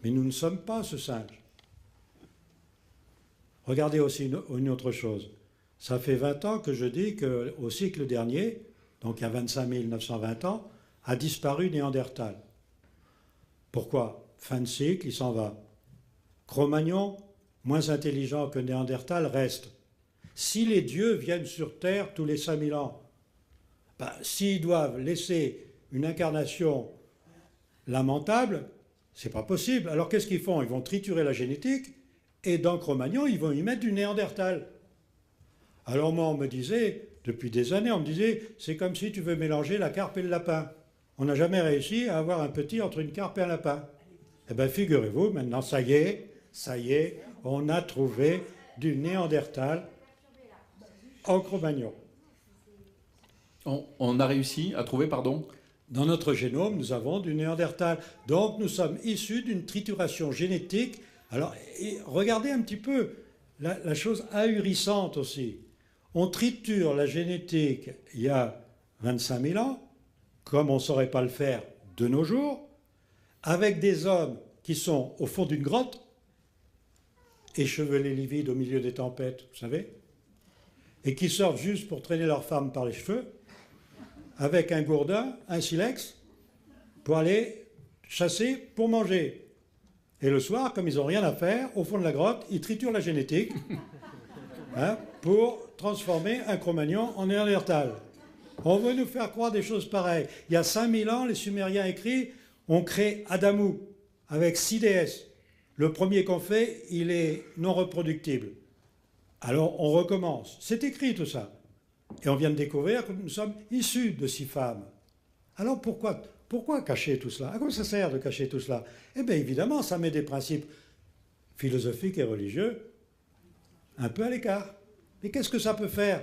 mais nous ne sommes pas ce singe. Regardez aussi une autre chose. Ça fait 20 ans que je dis qu'au siècle dernier, donc il y a 25 920 ans, a disparu Néandertal. Pourquoi? Fin de cycle, il s'en va. Cro-Magnon, moins intelligent que Néandertal, reste. Si les dieux viennent sur Terre tous les 5000 ans, s'ils doivent laisser une incarnation lamentable, c'est pas possible. Alors qu'est-ce qu'ils font? Ils vont triturer la génétique et dans Cro-Magnon, ils vont y mettre du Néandertal. Alors moi, on me disait, depuis des années, on me disait, c'est comme si tu veux mélanger la carpe et le lapin. On n'a jamais réussi à avoir un petit entre une carpe et un lapin. Eh bien, figurez-vous, maintenant, ça y est, on a trouvé du Néandertal en Cro-Magnon. On a réussi à trouver, pardon? Dans notre génome, nous avons du Néandertal. Donc, nous sommes issus d'une trituration génétique. Alors, regardez un petit peu la chose ahurissante aussi. On triture la génétique il y a 25 000 ans, comme on ne saurait pas le faire de nos jours, avec des hommes qui sont au fond d'une grotte, échevelés livides au milieu des tempêtes, vous savez, et qui sortent juste pour traîner leurs femmes par les cheveux, avec un gourdin, un silex, pour aller chasser, pour manger. Et le soir, comme ils n'ont rien à faire, au fond de la grotte, ils triturent la génétique pour transformer un Cro-Magnon en Néandertal. On veut nous faire croire des choses pareilles. Il y a 5000 ans, les Sumériens écrits ont créé Adamou avec 6 déesses. Le premier qu'on fait, il est non reproductible. Alors on recommence. C'est écrit tout ça. Et on vient de découvrir que nous sommes issus de 6 femmes. Alors pourquoi cacher tout cela? À quoi ça sert de cacher tout cela? Eh bien évidemment, ça met des principes philosophiques et religieux un peu à l'écart. Mais qu'est-ce que ça peut faire?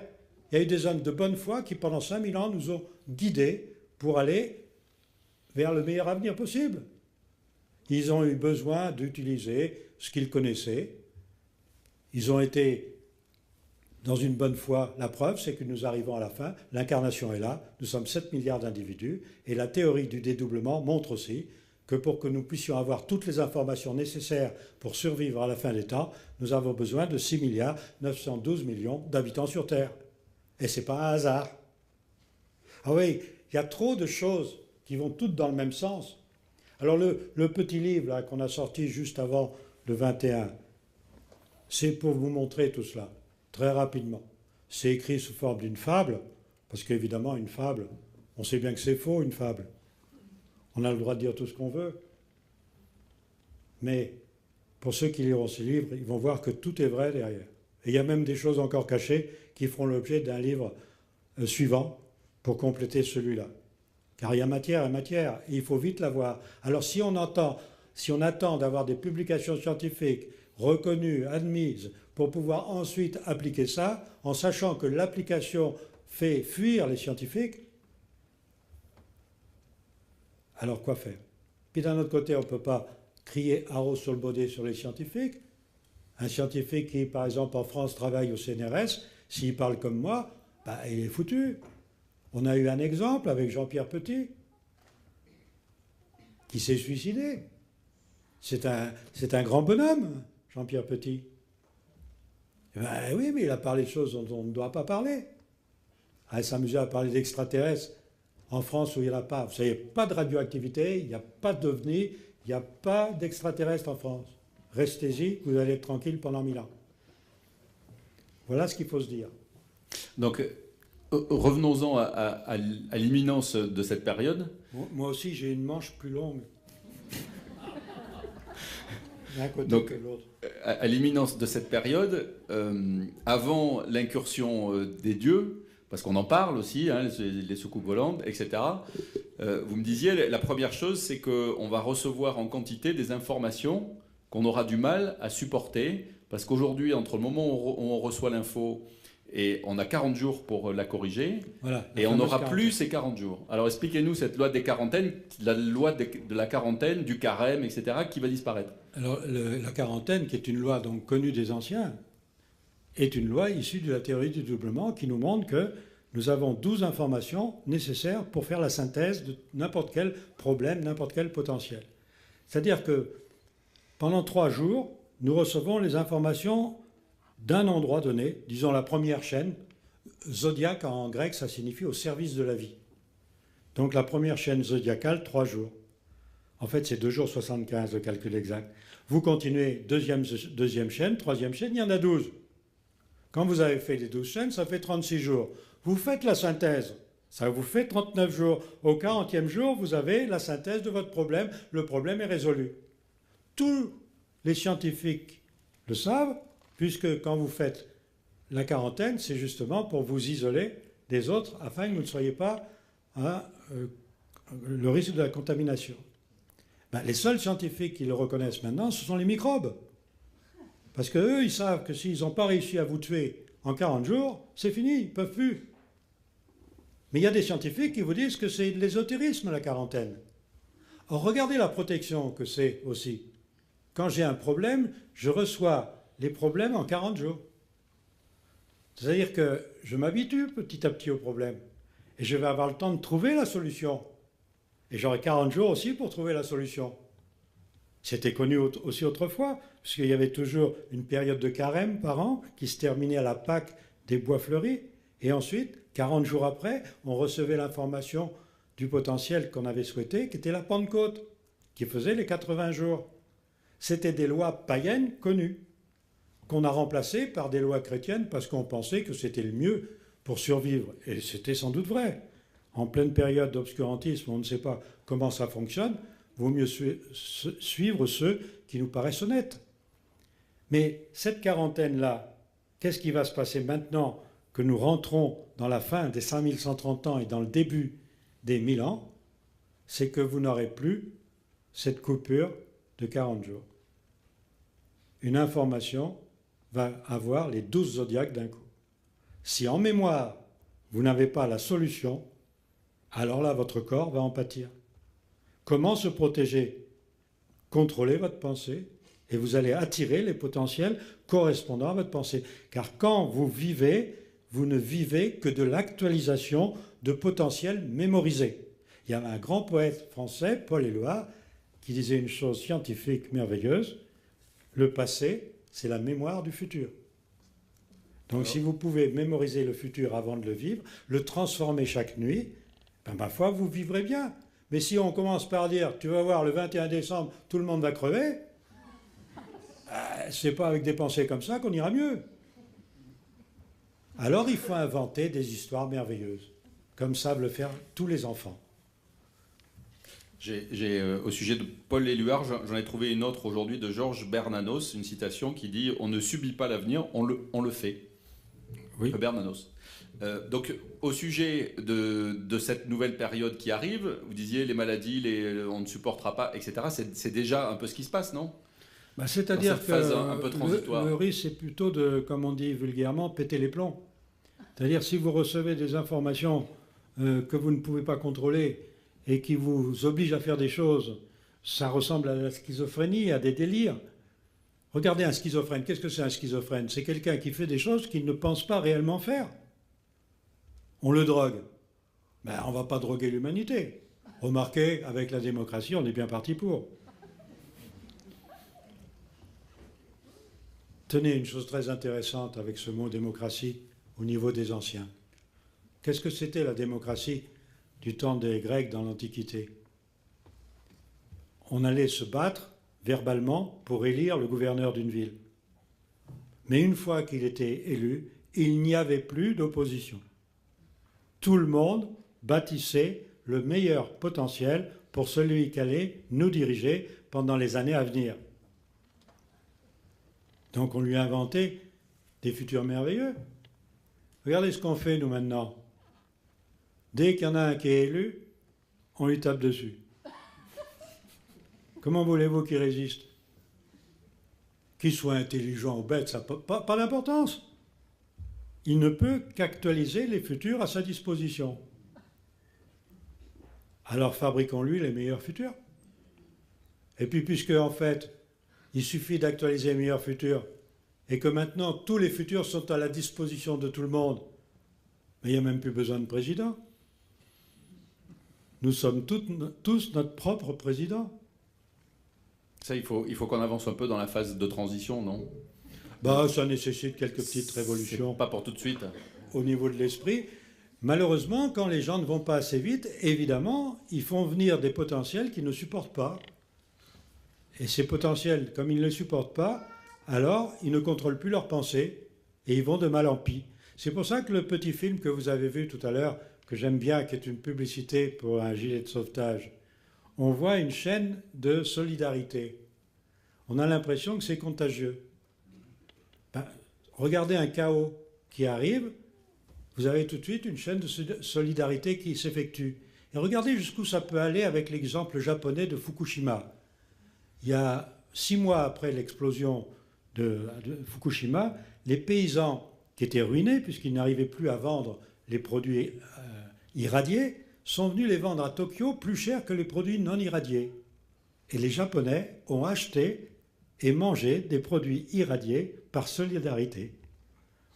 Il y a eu des hommes de bonne foi qui, pendant 5000 ans, nous ont guidés pour aller vers le meilleur avenir possible. Ils ont eu besoin d'utiliser ce qu'ils connaissaient. Ils ont été dans une bonne foi. La preuve, c'est que nous arrivons à la fin. L'incarnation est là. Nous sommes 7 milliards d'individus. Et la théorie du dédoublement montre aussi que pour que nous puissions avoir toutes les informations nécessaires pour survivre à la fin des temps, nous avons besoin de 6 milliards 912 millions d'habitants sur Terre. Et ce n'est pas un hasard. Ah oui, il y a trop de choses qui vont toutes dans le même sens. Alors le petit livre là, qu'on a sorti juste avant le 21, c'est pour vous montrer tout cela, très rapidement. C'est écrit sous forme d'une fable, parce qu'évidemment, une fable, on sait bien que c'est faux, une fable. On a le droit de dire tout ce qu'on veut. Mais pour ceux qui liront ces livres, ils vont voir que tout est vrai derrière. Et il y a même des choses encore cachées qui feront l'objet d'un livre suivant pour compléter celui-là. Car il y a matière et matière, et il faut vite l'avoir. Alors si on attend d'avoir des publications scientifiques reconnues, admises, pour pouvoir ensuite appliquer ça, en sachant que l'application fait fuir les scientifiques, alors quoi faire? Puis d'un autre côté, on ne peut pas crier haro sur le baudet sur les scientifiques. Un scientifique qui, par exemple, en France, travaille au CNRS, s'il parle comme moi, il est foutu. On a eu un exemple avec Jean-Pierre Petit. qui s'est suicidé. C'est un grand bonhomme, Jean-Pierre Petit. Ben oui, mais il a parlé de choses dont on ne doit pas parler. Elle s'amusait à parler d'extraterrestres en France où il n'y en a pas. Vous savez, pas de radioactivité, il n'y a pas d'ovnis, il n'y a pas d'extraterrestres en France. Restez-y, vous allez être tranquille pendant 1000 ans. Voilà ce qu'il faut se dire. Donc, revenons-en à l'imminence de cette période. Moi aussi, j'ai une manche plus longue. D'un côté Donc, que de l'autre. À l'imminence de cette période, avant l'incursion des dieux, parce qu'on en parle aussi, hein, les soucoupes volantes, etc. Vous me disiez, la première chose, c'est qu'on va recevoir en quantité des informations qu'on aura du mal à supporter, parce qu'aujourd'hui, entre le moment où on reçoit l'info et on a 40 jours pour la corriger, Voilà, et on n'aura plus ces 40 jours. Alors expliquez-nous cette loi des quarantaines, la loi de la quarantaine, du carême, etc., qui va disparaître. Alors, la quarantaine, qui est une loi donc connue des anciens, est une loi issue de la théorie du doublement qui nous montre que nous avons 12 informations nécessaires pour faire la synthèse de n'importe quel problème, n'importe quel potentiel. C'est-à-dire que pendant 3 jours, nous recevons les informations d'un endroit donné, disons la première chaîne. Zodiaque en grec, ça signifie au service de la vie. Donc la première chaîne zodiacale, 3 jours. En fait, c'est 2 jours 75, le calcul exact. Vous continuez, deuxième chaîne, troisième chaîne, il y en a 12. Quand vous avez fait les 12 chaînes, ça fait 36 jours. Vous faites la synthèse, ça vous fait 39 jours. Au 40e jour, vous avez la synthèse de votre problème. Le problème est résolu. Tous les scientifiques le savent, puisque quand vous faites la quarantaine, c'est justement pour vous isoler des autres, afin que vous ne soyez pas à le risque de la contamination. Ben, les seuls scientifiques qui le reconnaissent maintenant, ce sont les microbes. Parce qu'eux, ils savent que s'ils n'ont pas réussi à vous tuer en 40 jours, c'est fini, ils ne peuvent plus. Mais il y a des scientifiques qui vous disent que c'est de l'ésotérisme, la quarantaine. Or, regardez la protection que c'est aussi. Quand j'ai un problème, je reçois les problèmes en 40 jours. C'est-à-dire que je m'habitue petit à petit au problème. Et je vais avoir le temps de trouver la solution. Et j'aurai 40 jours aussi pour trouver la solution. C'était connu aussi autrefois, puisqu'il y avait toujours une période de carême par an qui se terminait à la Pâque des Bois Fleuris. Et ensuite, 40 jours après, on recevait l'information du potentiel qu'on avait souhaité, qui était la Pentecôte, qui faisait les 80 jours. C'était des lois païennes connues, qu'on a remplacées par des lois chrétiennes parce qu'on pensait que c'était le mieux pour survivre. Et c'était sans doute vrai. En pleine période d'obscurantisme, on ne sait pas comment ça fonctionne, vaut mieux suivre ceux qui nous paraissent honnêtes. Mais cette quarantaine-là, qu'est-ce qui va se passer maintenant que nous rentrons dans la fin des 5130 ans et dans le début des 1000 ans? C'est que vous n'aurez plus cette coupure de 40 jours. Une information va avoir les 12 zodiaques d'un coup. Si en mémoire, vous n'avez pas la solution, alors là, votre corps va en pâtir. Comment se protéger? Contrôlez votre pensée et vous allez attirer les potentiels correspondant à votre pensée. Car quand vous vivez, vous ne vivez que de l'actualisation de potentiels mémorisés. Il y avait un grand poète français, Paul Éluard, qui disait une chose scientifique merveilleuse: le passé, c'est la mémoire du futur. Donc si vous pouvez mémoriser le futur avant de le vivre, le transformer chaque nuit, ben, ma foi, vous vivrez bien. Mais si on commence par dire, tu vas voir, le 21 décembre, tout le monde va crever, c'est pas avec des pensées comme ça qu'on ira mieux. Alors il faut inventer des histoires merveilleuses, comme savent le faire tous les enfants. Au sujet de Paul Éluard, j'en ai trouvé une autre aujourd'hui de Georges Bernanos, une citation qui dit « On ne subit pas l'avenir, on le fait ». Oui. Bernanos. Donc, au sujet de cette nouvelle période qui arrive, vous disiez les maladies, on ne supportera pas, etc. C'est déjà un peu ce qui se passe, non? Bah, c'est-à-dire que un peu transitoire. Le risque, c'est plutôt de, comme on dit vulgairement, péter les plombs. C'est-à-dire si vous recevez des informations que vous ne pouvez pas contrôler et qui vous obligent à faire des choses, ça ressemble à la schizophrénie, à des délires. Regardez un schizophrène. Qu'est-ce que c'est un schizophrène? C'est quelqu'un qui fait des choses qu'il ne pense pas réellement faire. On le drogue. Ben, on ne va pas droguer l'humanité. Remarquez, avec la démocratie, on est bien parti pour. Tenez, une chose très intéressante avec ce mot démocratie au niveau des anciens. Qu'est-ce que c'était la démocratie du temps des Grecs dans l'Antiquité? On allait se battre verbalement pour élire le gouverneur d'une ville. Mais une fois qu'il était élu, il n'y avait plus d'opposition. Tout le monde bâtissait le meilleur potentiel pour celui qui allait nous diriger pendant les années à venir. Donc on lui a inventé des futurs merveilleux. Regardez ce qu'on fait nous maintenant. Dès qu'il y en a un qui est élu, on lui tape dessus. Comment voulez-vous qu'il résiste? Qu'il soit intelligent ou bête, ça n'a pas d'importance. Il ne peut qu'actualiser les futurs à sa disposition. Alors fabriquons-lui les meilleurs futurs. Et puis puisque en fait, il suffit d'actualiser les meilleurs futurs et que maintenant tous les futurs sont à la disposition de tout le monde, mais il n'y a même plus besoin de président. Nous sommes tous notre propre président. Ça, il faut qu'on avance un peu dans la phase de transition, non? Bah, ça nécessite quelques petites révolutions. Pas pour tout de suite. Au niveau de l'esprit. Malheureusement, quand les gens ne vont pas assez vite, évidemment, ils font venir des potentiels qu'ils ne supportent pas. Et ces potentiels, comme ils ne les supportent pas, alors ils ne contrôlent plus leurs pensées et ils vont de mal en pis. C'est pour ça que le petit film que vous avez vu tout à l'heure, que j'aime bien, qui est une publicité pour un gilet de sauvetage, on voit une chaîne de solidarité. On a l'impression que c'est contagieux. Ben, regardez un chaos qui arrive, vous avez tout de suite une chaîne de solidarité qui s'effectue. Et regardez jusqu'où ça peut aller avec l'exemple japonais de Fukushima. Il y a 6 mois après l'explosion de Fukushima, les paysans qui étaient ruinés, puisqu'ils n'arrivaient plus à vendre les produits irradiés, sont venus les vendre à Tokyo plus cher que les produits non irradiés. Et les Japonais ont acheté et mangé des produits irradiés par solidarité.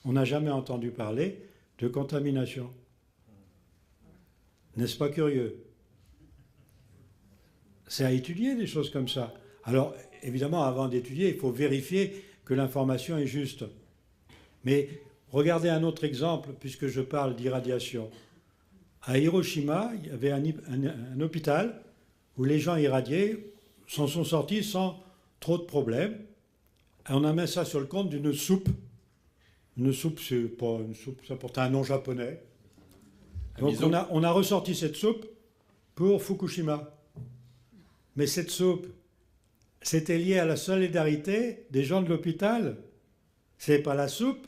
On n'a jamais entendu parler de contamination. N'est-ce pas curieux? C'est à étudier des choses comme ça. Alors, évidemment, avant d'étudier, il faut vérifier que l'information est juste. Mais regardez un autre exemple, puisque je parle d'irradiation. À Hiroshima, il y avait un hôpital où les gens irradiés s'en sont sortis sans trop de problèmes. Et on a mis ça sur le compte d'une soupe. Une soupe, c'est pas une soupe, ça porte un nom japonais. Donc on a ressorti cette soupe pour Fukushima. Mais cette soupe, c'était lié à la solidarité des gens de l'hôpital. Ce n'est pas la soupe,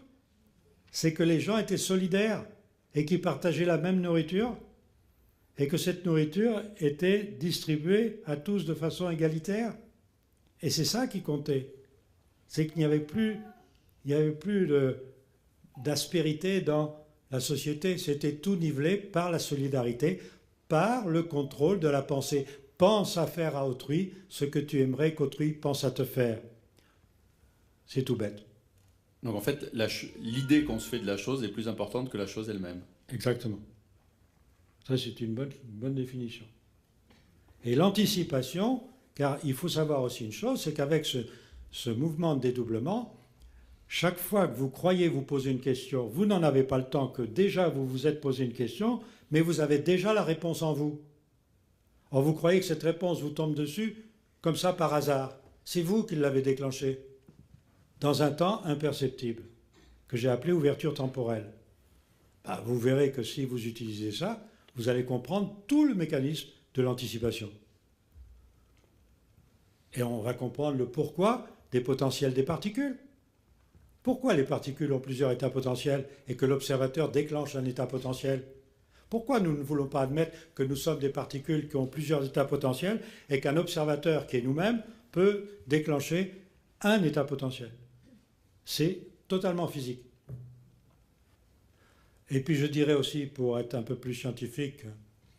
c'est que les gens étaient solidaires et qu'ils partageaient la même nourriture et que cette nourriture était distribuée à tous de façon égalitaire. Et c'est ça qui comptait. C'est qu'il n'y avait plus, d'aspérité dans la société. C'était tout nivelé par la solidarité, par le contrôle de la pensée. Pense à faire à autrui ce que tu aimerais qu'autrui pense à te faire. C'est tout bête. Donc en fait, l'idée qu'on se fait de la chose est plus importante que la chose elle-même. Exactement. Ça, c'est une bonne définition. Et l'anticipation, car il faut savoir aussi une chose, c'est qu'avec ce mouvement de dédoublement, chaque fois que vous croyez vous poser une question, vous n'en avez pas le temps que déjà vous vous êtes posé une question, mais vous avez déjà la réponse en vous. Or, vous croyez que cette réponse vous tombe dessus comme ça par hasard. C'est vous qui l'avez déclenchée dans un temps imperceptible, que j'ai appelé ouverture temporelle. Ben, vous verrez que si vous utilisez ça, vous allez comprendre tout le mécanisme de l'anticipation. Et on va comprendre le pourquoi des potentiels des particules. Pourquoi les particules ont plusieurs états potentiels et que l'observateur déclenche un état potentiel? Pourquoi nous ne voulons pas admettre que nous sommes des particules qui ont plusieurs états potentiels et qu'un observateur qui est nous-mêmes peut déclencher un état potentiel? C'est totalement physique. Et puis je dirais aussi, pour être un peu plus scientifique,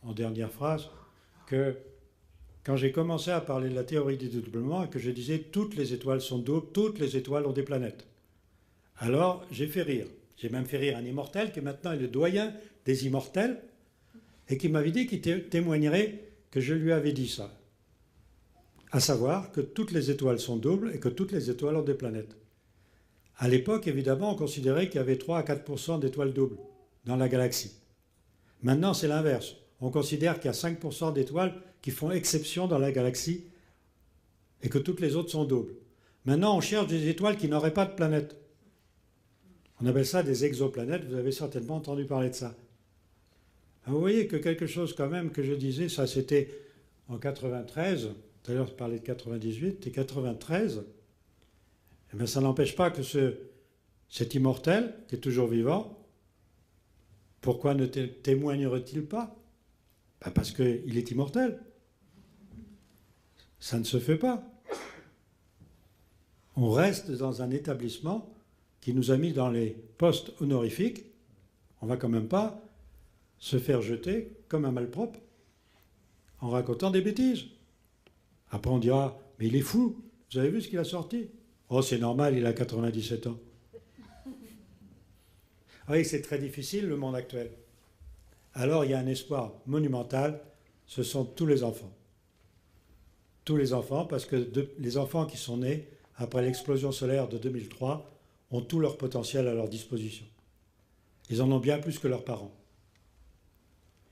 en dernière phrase, que quand j'ai commencé à parler de la théorie du dédoublement et que je disais toutes les étoiles sont doubles, toutes les étoiles ont des planètes, alors j'ai fait rire. J'ai même fait rire un immortel qui maintenant est le doyen des immortels et qui m'avait dit qu'il témoignerait que je lui avais dit ça. À savoir que toutes les étoiles sont doubles et que toutes les étoiles ont des planètes. À l'époque, évidemment, on considérait qu'il y avait 3 à 4% d'étoiles doubles dans la galaxie. Maintenant, c'est l'inverse. On considère qu'il y a 5% d'étoiles qui font exception dans la galaxie et que toutes les autres sont doubles. Maintenant, on cherche des étoiles qui n'auraient pas de planète. On appelle ça des exoplanètes, vous avez certainement entendu parler de ça. Alors vous voyez que quelque chose quand même que je disais, ça c'était en 93, tout à l'heure je parlais de 98 et 93, eh bien, ça n'empêche pas que cet immortel, qui est toujours vivant, pourquoi ne témoignerait-il pas? Ben parce qu'il est immortel. Ça ne se fait pas. On reste dans un établissement qui nous a mis dans les postes honorifiques. On ne va quand même pas se faire jeter comme un malpropre en racontant des bêtises. Après on dira, mais il est fou, vous avez vu ce qu'il a sorti? Oh, c'est normal, il a 97 ans. Oui, c'est très difficile le monde actuel. Alors il y a un espoir monumental, ce sont tous les enfants. Tous les enfants, parce que les enfants qui sont nés après l'explosion solaire de 2003 ont tout leur potentiel à leur disposition. Ils en ont bien plus que leurs parents.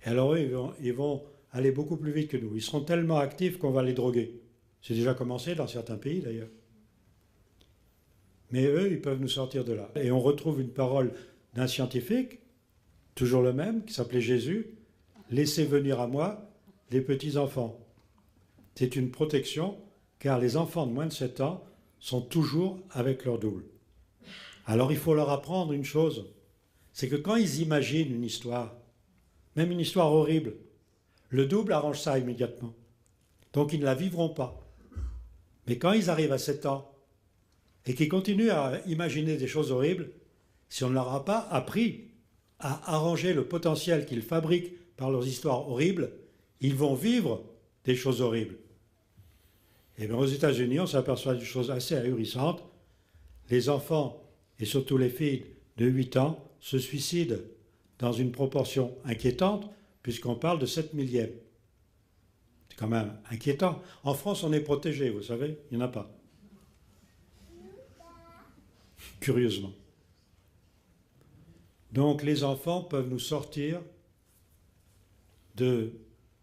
Et alors eux, ils vont aller beaucoup plus vite que nous. Ils seront tellement actifs qu'on va les droguer. C'est déjà commencé dans certains pays d'ailleurs. Mais eux, ils peuvent nous sortir de là. Et on retrouve une parole d'un scientifique, toujours le même, qui s'appelait Jésus, « Laissez venir à moi les petits-enfants ». C'est une protection, car les enfants de moins de 7 ans sont toujours avec leur double. Alors il faut leur apprendre une chose, c'est que quand ils imaginent une histoire, même une histoire horrible, le double arrange ça immédiatement. Donc ils ne la vivront pas. Mais quand ils arrivent à 7 ans et qu'ils continuent à imaginer des choses horribles, si on ne leur a pas appris à arranger le potentiel qu'ils fabriquent par leurs histoires horribles, ils vont vivre des choses horribles. Et bien aux États-Unis, on s'aperçoit d'une chose assez ahurissante. Les enfants, et surtout les filles de 8 ans, se suicident dans une proportion inquiétante, puisqu'on parle de 7 millièmes. C'est quand même inquiétant. En France, on est protégé, vous savez, il n'y en a pas. Curieusement. Donc les enfants peuvent nous sortir de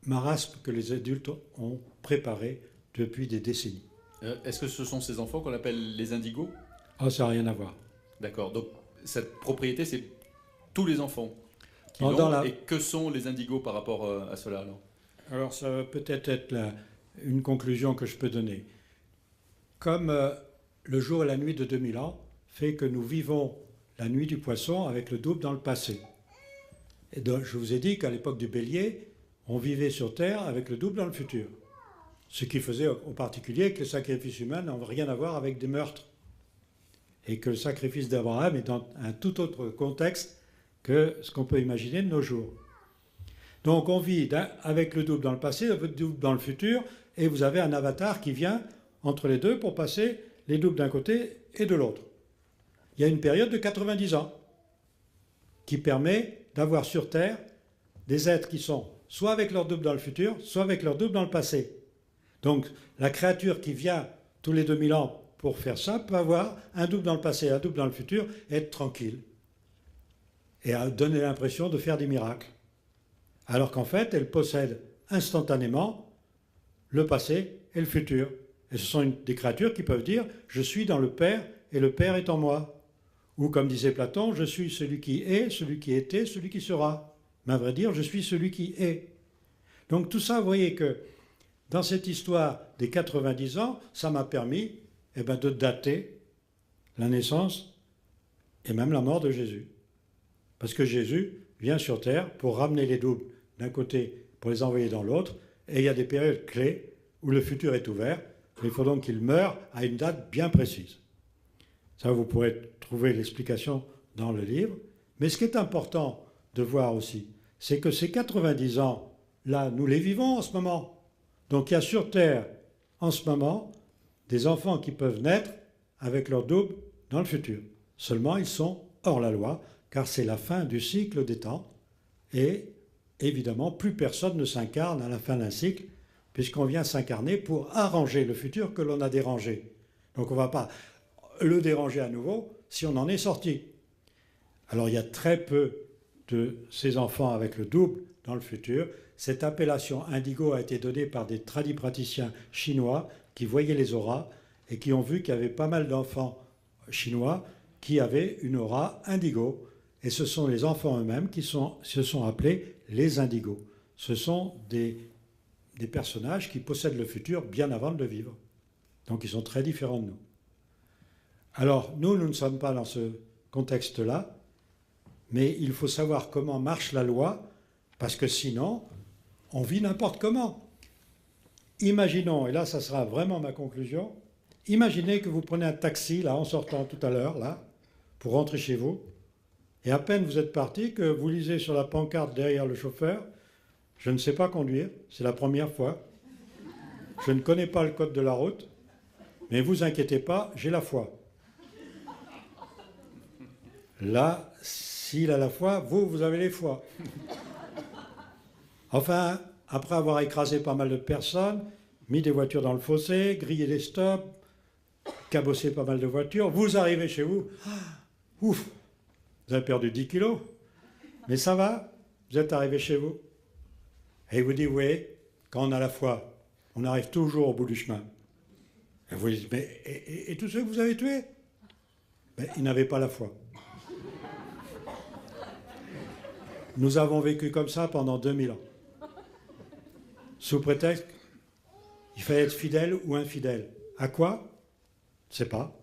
marasmes que les adultes ont préparés depuis des décennies. Est-ce que ce sont ces enfants qu'on appelle les indigos? Oh, ça n'a rien à voir. D'accord, donc cette propriété, c'est tous les enfants qui Pendant l'ont. la- Et que sont les indigos par rapport à cela alors? Alors ça va peut-être être une conclusion que je peux donner. Comme le jour et la nuit de 2000 ans fait que nous vivons la nuit du poisson avec le double dans le passé. Et donc, je vous ai dit qu'à l'époque du bélier, on vivait sur Terre avec le double dans le futur. Ce qui faisait en particulier que le sacrifice humain n'avait rien à voir avec des meurtres. Et que le sacrifice d'Abraham est dans un tout autre contexte que ce qu'on peut imaginer de nos jours. Donc on vit avec le double dans le passé, le double dans le futur, et vous avez un avatar qui vient entre les deux pour passer les doubles d'un côté et de l'autre. Il y a une période de 90 ans qui permet d'avoir sur Terre des êtres qui sont soit avec leur double dans le futur, soit avec leur double dans le passé. Donc la créature qui vient tous les 2000 ans pour faire ça peut avoir un double dans le passé et un double dans le futur et être tranquille. Et donner l'impression de faire des miracles. Alors qu'en fait, elle possède instantanément le passé et le futur. Et ce sont des créatures qui peuvent dire « je suis dans le Père et le Père est en moi ». Ou comme disait Platon, « je suis celui qui est, celui qui était, celui qui sera ». Mais à vrai dire, je suis celui qui est. Donc tout ça, vous voyez que dans cette histoire des 90 ans, ça m'a permis de dater la naissance et même la mort de Jésus. Parce que Jésus vient sur Terre pour ramener les doubles d'un côté, pour les envoyer dans l'autre, et il y a des périodes clés où le futur est ouvert. Il faut donc qu'il meure à une date bien précise. Ça, vous pourrez trouver l'explication dans le livre. Mais ce qui est important de voir aussi, c'est que ces 90 ans, là, nous les vivons en ce moment. Donc il y a sur Terre, en ce moment, des enfants qui peuvent naître avec leur double dans le futur. Seulement, ils sont hors la loi, car c'est la fin du cycle des temps, et évidemment, plus personne ne s'incarne à la fin d'un cycle, puisqu'on vient s'incarner pour arranger le futur que l'on a dérangé. Donc on ne va pas le déranger à nouveau si on en est sorti. Alors il y a très peu de ces enfants avec le double dans le futur. Cette appellation indigo a été donnée par des tradipraticiens chinois qui voyaient les auras et qui ont vu qu'il y avait pas mal d'enfants chinois qui avaient une aura indigo. Et ce sont les enfants eux-mêmes qui se sont appelés les indigos. Ce sont des personnages qui possèdent le futur bien avant de le vivre. Donc ils sont très différents de nous. Alors nous ne sommes pas dans ce contexte-là, mais il faut savoir comment marche la loi, parce que sinon, on vit n'importe comment. Imaginons, et là ça sera vraiment ma conclusion, imaginez que vous prenez un taxi, là, en sortant tout à l'heure, là, pour rentrer chez vous, et à peine vous êtes parti que vous lisez sur la pancarte derrière le chauffeur, « Je ne sais pas conduire, c'est la première fois, je ne connais pas le code de la route, mais vous inquiétez pas, j'ai la foi. » Là, s'il a la foi, vous avez les foi. Enfin, après avoir écrasé pas mal de personnes, mis des voitures dans le fossé, grillé des stops, cabossé pas mal de voitures, vous arrivez chez vous, ouf, vous avez perdu 10 kilos, mais ça va, vous êtes arrivé chez vous. Et il vous dit, oui, quand on a la foi, on arrive toujours au bout du chemin. Et vous dites, mais et tous ceux que vous avez tués? Ben, ils n'avaient pas la foi. Nous avons vécu comme ça pendant 2000 ans. Sous prétexte, il fallait être fidèle ou infidèle. À quoi? On ne sait pas.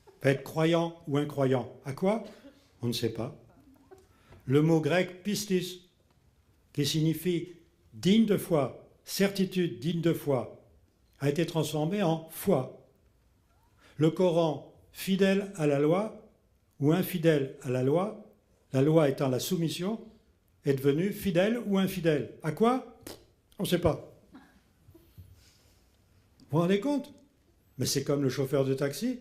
Il fallait être croyant ou incroyant. À quoi? On ne sait pas. Le mot grec pistis, qui signifie digne de foi, certitude digne de foi, a été transformé en foi. Le Coran, fidèle à la loi ou infidèle à la loi étant la soumission, est devenu fidèle ou infidèle. À quoi? On ne sait pas. Vous vous rendez compte? Mais c'est comme le chauffeur de taxi.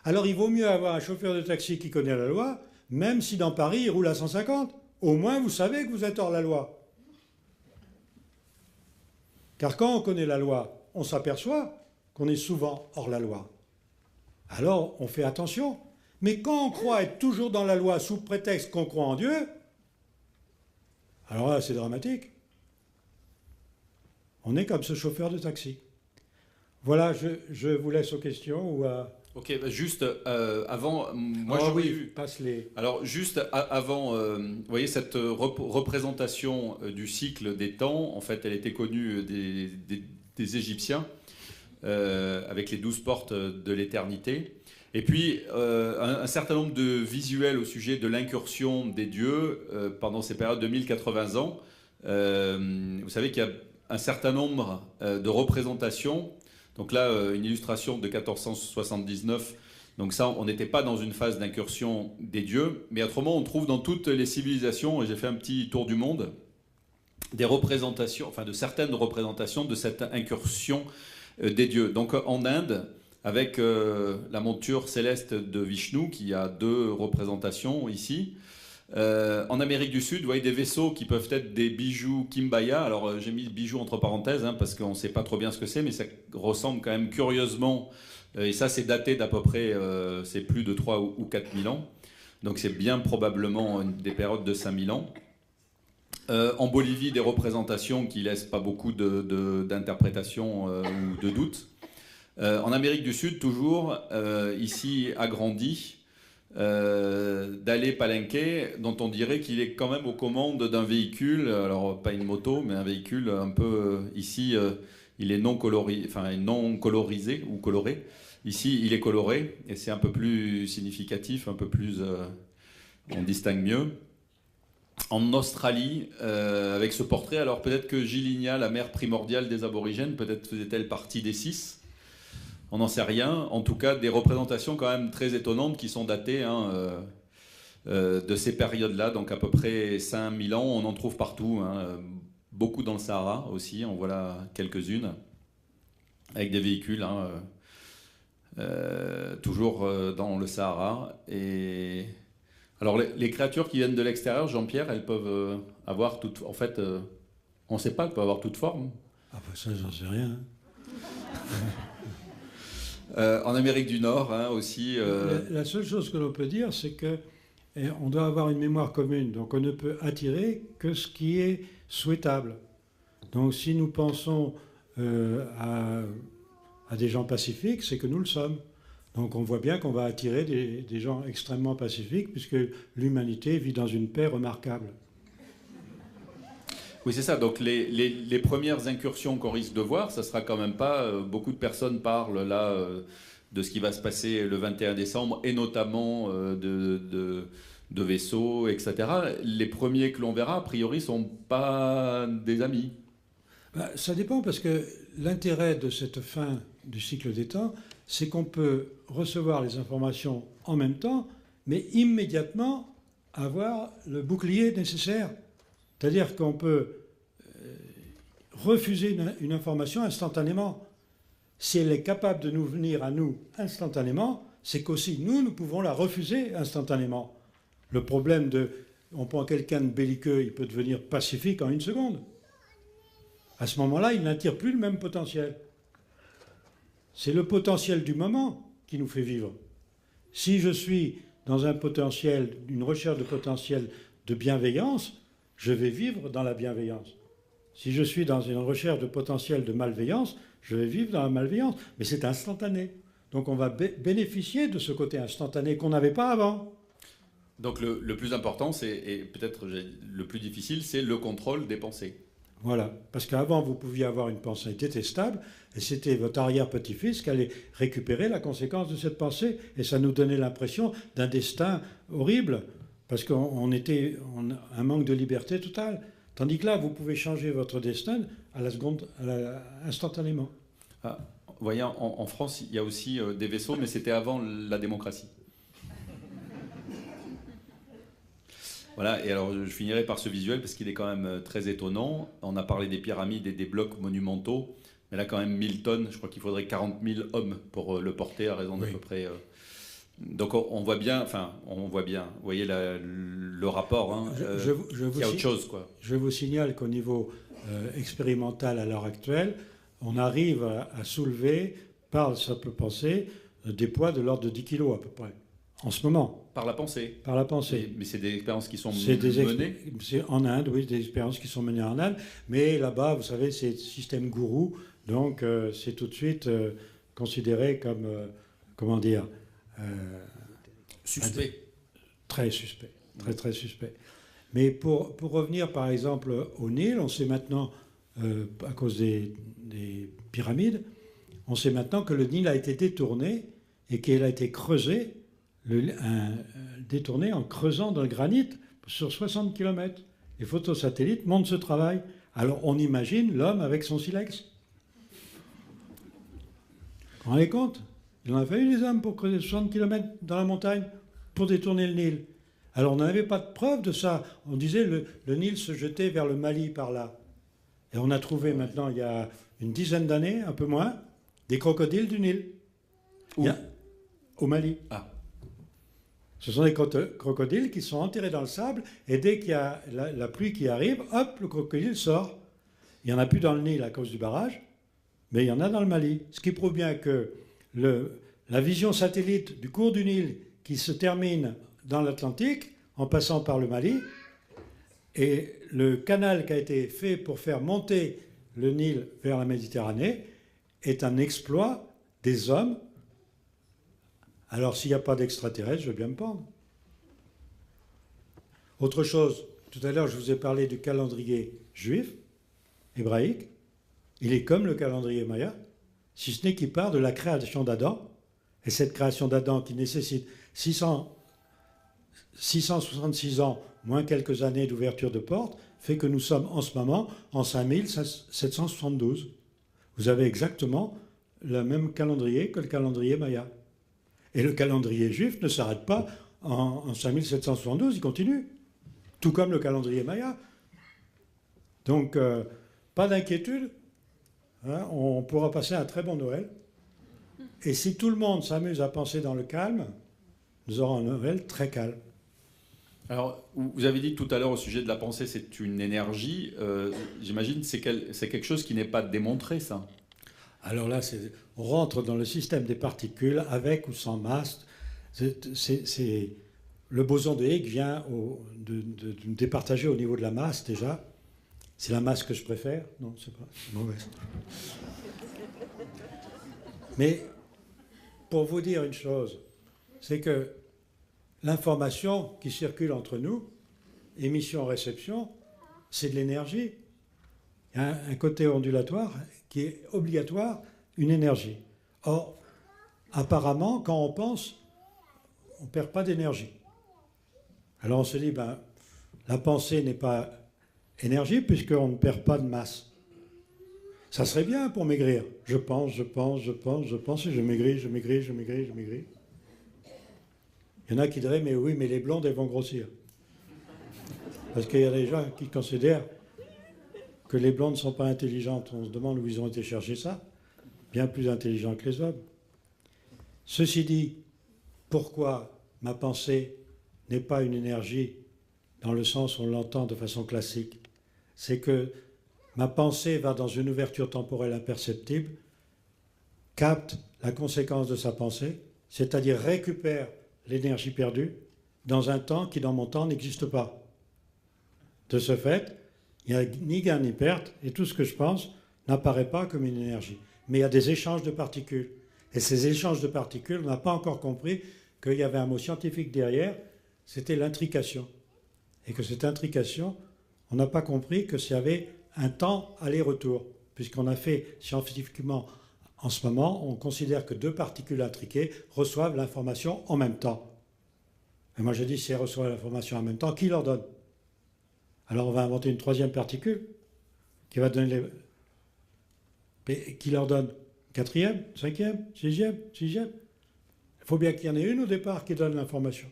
Alors il vaut mieux avoir un chauffeur de taxi qui connaît la loi, même si dans Paris il roule à 150. Au moins vous savez que vous êtes hors la loi. Car quand on connaît la loi, on s'aperçoit qu'on est souvent hors la loi. Alors on fait attention. Mais quand on croit être toujours dans la loi sous prétexte qu'on croit en Dieu, alors là c'est dramatique. On est comme ce chauffeur de taxi. Voilà, je vous laisse aux questions ou à... Ok, bah juste avant, moi Oh j'aurais oui, eu... passe-les. Alors juste avant, vous voyez cette représentation du cycle des temps, en fait elle était connue des Égyptiens, avec les 12 portes de l'éternité. Et puis un certain nombre de visuels au sujet de l'incursion des dieux pendant ces périodes de 1080 ans. Vous savez qu'il y a un certain nombre de représentations. Donc là, une illustration de 1479. Donc ça, on n'était pas dans une phase d'incursion des dieux. Mais autrement, on trouve dans toutes les civilisations, et j'ai fait un petit tour du monde, des représentations, enfin de certaines représentations de cette incursion des dieux. Donc en Inde, avec la monture céleste de Vishnu, qui a 2 représentations ici. En Amérique du Sud, vous voyez des vaisseaux qui peuvent être des bijoux Kimbaya. Alors j'ai mis bijoux entre parenthèses parce qu'on ne sait pas trop bien ce que c'est, mais ça ressemble quand même curieusement, et ça c'est daté d'à peu près, c'est plus de 3 ou 4 000 ans. Donc c'est bien probablement des périodes de 5 000 ans. En Bolivie, des représentations qui laissent pas beaucoup d'interprétation ou de doute. En Amérique du Sud, toujours, ici agrandi, d'Ale Palenque, dont on dirait qu'il est quand même aux commandes d'un véhicule, alors pas une moto, mais un véhicule un peu, ici, il est non colorisé ou coloré. Ici, il est coloré, et c'est un peu plus significatif, un peu plus, on distingue mieux. En Australie, avec ce portrait, alors peut-être que Gilinia, la mère primordiale des aborigènes, peut-être faisait-elle partie des 6. On n'en sait rien. En tout cas, des représentations quand même très étonnantes qui sont datées de ces périodes-là, donc à peu près 5000 ans. On en trouve partout, beaucoup dans le Sahara aussi, en voilà quelques-unes, avec des véhicules, toujours dans le Sahara. Et Alors les créatures qui viennent de l'extérieur, Jean-Pierre, elles peuvent avoir toute... En fait, on ne sait pas, elles peuvent avoir toute forme. Ah bah ça, j'en sais rien. En Amérique du Nord, hein, aussi... La seule chose que l'on peut dire, c'est que on doit avoir une mémoire commune. Donc on ne peut attirer que ce qui est souhaitable. Donc si nous pensons à des gens pacifiques, c'est que nous le sommes. Donc on voit bien qu'on va attirer des gens extrêmement pacifiques, puisque l'humanité vit dans une paix remarquable. Oui, c'est ça. Donc les premières incursions qu'on risque de voir, ça sera quand même pas... beaucoup de personnes parlent là de ce qui va se passer le 21 décembre, et notamment de vaisseaux, etc. Les premiers que l'on verra, a priori, sont pas des amis. Ben, ça dépend, parce que l'intérêt de cette fin du cycle des temps, c'est qu'on peut recevoir les informations en même temps, mais immédiatement avoir le bouclier nécessaire. C'est-à-dire qu'on peut refuser une information instantanément. Si elle est capable de nous venir à nous instantanément, c'est qu'aussi nous pouvons la refuser instantanément. Le problème on prend quelqu'un de belliqueux, il peut devenir pacifique en une seconde. À ce moment-là, il n'attire plus le même potentiel. C'est le potentiel du moment qui nous fait vivre. Si je suis dans une recherche de potentiel de bienveillance, je vais vivre dans la bienveillance. Si je suis dans une recherche de potentiel de malveillance, je vais vivre dans la malveillance. Mais c'est instantané. Donc on va bénéficier de ce côté instantané qu'on n'avait pas avant. Donc le plus important, et peut-être le plus difficile, c'est le contrôle des pensées. Voilà. Parce qu'avant, vous pouviez avoir une pensée détestable, et c'était votre arrière-petit-fils qui allait récupérer la conséquence de cette pensée, et ça nous donnait l'impression d'un destin horrible, parce qu'on était un manque de liberté totale. Tandis que là, vous pouvez changer votre destin à la seconde, instantanément. Ah, vous voyez, en France, il y a aussi des vaisseaux, mais c'était avant la démocratie. Voilà, et alors je finirai par ce visuel parce qu'il est quand même très étonnant. On a parlé des pyramides et des blocs monumentaux, mais là quand même 1000 tonnes, je crois qu'il faudrait 40 000 hommes pour le porter à raison d'à peu près... Donc on voit bien, vous voyez le rapport, hein, il y a autre chose, quoi. Je vous signale qu'au niveau expérimental à l'heure actuelle, on arrive à soulever par sa pensée des poids de l'ordre de 10 kg à peu près. En ce moment. Par la pensée. Par la pensée. Mais c'est des expériences qui sont menées en Inde, oui, des expériences qui sont menées en Inde. Mais là-bas, vous savez, c'est le système gourou. Donc, c'est tout de suite considéré comme, comment dire... suspect. Très suspect. Très, très suspect. Mais pour revenir, par exemple, au Nil, on sait maintenant, à cause des pyramides, on sait maintenant que le Nil a été détourné et qu'il a été creusé, détourné en creusant dans le granit sur 60 km. Les photosatellites montrent ce travail. Alors on imagine l'homme avec son silex. Vous vous rendez compte? Il en a fallu des hommes pour creuser 60 km dans la montagne pour détourner le Nil. Alors on n'avait pas de preuve de ça. On disait le Nil se jetait vers le Mali par là. Et on a trouvé maintenant, il y a une dizaine d'années, un peu moins, des crocodiles du Nil. Où? Au Mali. Ah. Ce sont des crocodiles qui sont enterrés dans le sable, et dès qu'il y a la pluie qui arrive, hop, le crocodile sort. Il n'y en a plus dans le Nil à cause du barrage, mais il y en a dans le Mali. Ce qui prouve bien que la vision satellite du cours du Nil qui se termine dans l'Atlantique, en passant par le Mali, et le canal qui a été fait pour faire monter le Nil vers la Méditerranée, est un exploit des hommes. Alors, s'il n'y a pas d'extraterrestres, je veux bien me pendre. Autre chose, tout à l'heure, je vous ai parlé du calendrier juif, hébraïque. Il est comme le calendrier maya, si ce n'est qu'il part de la création d'Adam. Et cette création d'Adam qui nécessite 666 ans, moins quelques années d'ouverture de porte, fait que nous sommes en ce moment en 5772. Vous avez exactement le même calendrier que le calendrier maya. Et le calendrier juif ne s'arrête pas en 5772, il continue. Tout comme le calendrier maya. Donc, pas d'inquiétude. Hein, on pourra passer un très bon Noël. Et si tout le monde s'amuse à penser dans le calme, nous aurons un Noël très calme. Alors, vous avez dit tout à l'heure au sujet de la pensée, c'est une énergie. J'imagine que c'est quelque chose qui n'est pas démontré, ça. Alors là, on rentre dans le système des particules avec ou sans masse. Le boson de Higgs vient de départager au niveau de la masse déjà. C'est la masse que je préfère. Non, c'est pas mauvaise. Mais pour vous dire une chose, c'est que l'information qui circule entre nous, émission-réception, c'est de l'énergie. Il y a un côté ondulatoire qui est obligatoire, une énergie. Or, apparemment, quand on pense, on ne perd pas d'énergie. Alors on se dit, ben, la pensée n'est pas énergie puisqu'on ne perd pas de masse. Ça serait bien pour maigrir. Je pense, et je maigris, je maigris, je maigris, je maigris. Il y en a qui diraient, mais oui, mais les blondes, elles vont grossir. Parce qu'il y a des gens qui considèrent que les blondes ne sont pas intelligentes. On se demande où ils ont été chercher ça. Bien plus intelligents que les hommes. Ceci dit, pourquoi ma pensée n'est pas une énergie dans le sens où on l'entend de façon classique? C'est que ma pensée va dans une ouverture temporelle imperceptible, capte la conséquence de sa pensée, c'est-à-dire récupère l'énergie perdue dans un temps qui, dans mon temps, n'existe pas. De ce fait, il n'y a ni gain ni perte, et tout ce que je pense n'apparaît pas comme une énergie. Mais il y a des échanges de particules. Et ces échanges de particules, on n'a pas encore compris qu'il y avait un mot scientifique derrière, c'était l'intrication. Et que cette intrication, on n'a pas compris que s'il y avait un temps aller-retour. Puisqu'on a fait scientifiquement, en ce moment, on considère que deux particules intriquées reçoivent l'information en même temps. Et moi je dis, si elles reçoivent l'information en même temps, qui leur donne? Alors on va inventer une troisième particule qui va donner les... Mais qui leur donne? Quatrième, cinquième, sixième? Il faut bien qu'il y en ait une au départ qui donne l'information.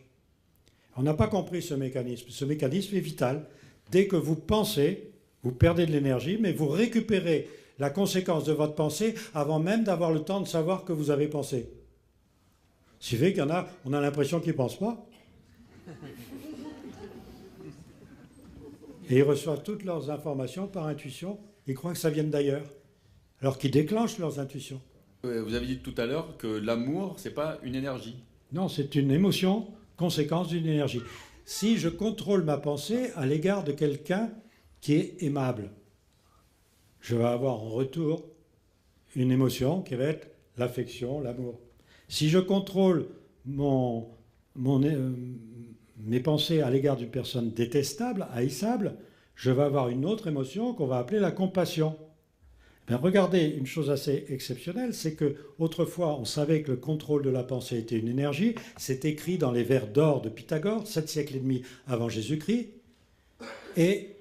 On n'a pas compris ce mécanisme. Ce mécanisme est vital. Dès que vous pensez, vous perdez de l'énergie, mais vous récupérez la conséquence de votre pensée avant même d'avoir le temps de savoir que vous avez pensé. Ce qui fait qu'il y en a, on a l'impression qu'ils ne pensent pas. Et ils reçoivent toutes leurs informations par intuition. Ils croient que ça vient d'ailleurs. Alors qu'ils déclenchent leurs intuitions. Vous avez dit tout à l'heure que l'amour, c'est pas une énergie. Non, c'est une émotion, conséquence d'une énergie. Si je contrôle ma pensée à l'égard de quelqu'un qui est aimable, je vais avoir en retour une émotion qui va être l'affection, l'amour. Si je contrôle mes pensées à l'égard d'une personne détestable, haïssable, je vais avoir une autre émotion qu'on va appeler la compassion. Bien, regardez, une chose assez exceptionnelle, c'est que autrefois on savait que le contrôle de la pensée était une énergie. C'est écrit dans les vers d'or de Pythagore, 7 siècles et demi avant Jésus-Christ. Et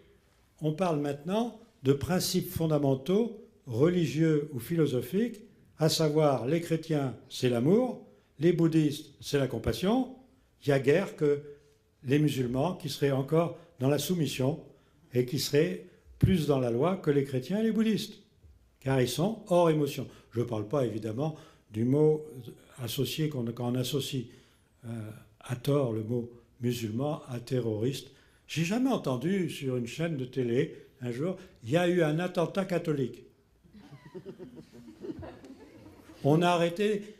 on parle maintenant de principes fondamentaux, religieux ou philosophiques, à savoir les chrétiens, c'est l'amour, les bouddhistes, c'est la compassion. Il n'y a guère que les musulmans qui seraient encore dans la soumission et qui seraient plus dans la loi que les chrétiens et les bouddhistes. Car ils sont hors émotion. Je ne parle pas évidemment du mot associé, quand on associe à tort le mot musulman à terroriste. J'ai jamais entendu sur une chaîne de télé un jour, il y a eu un attentat catholique. On a arrêté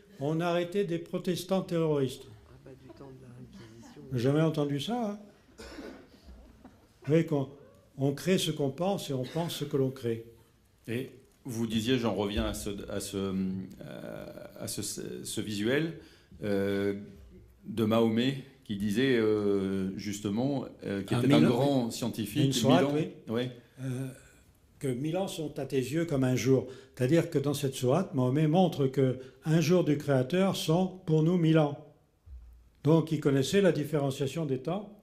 des protestants terroristes. J'ai jamais entendu ça. Hein. Vous voyez qu'on crée ce qu'on pense et on pense ce que l'on crée. Et vous disiez, j'en reviens à ce visuel de Mahomet qui disait justement, qui était un grand scientifique. Une sourate, oui. Oui. Que 1000 ans sont à tes yeux comme un jour. C'est-à-dire que dans cette sourate, Mahomet montre que un jour du Créateur sont pour nous 1000 ans. Donc il connaissait la différenciation des temps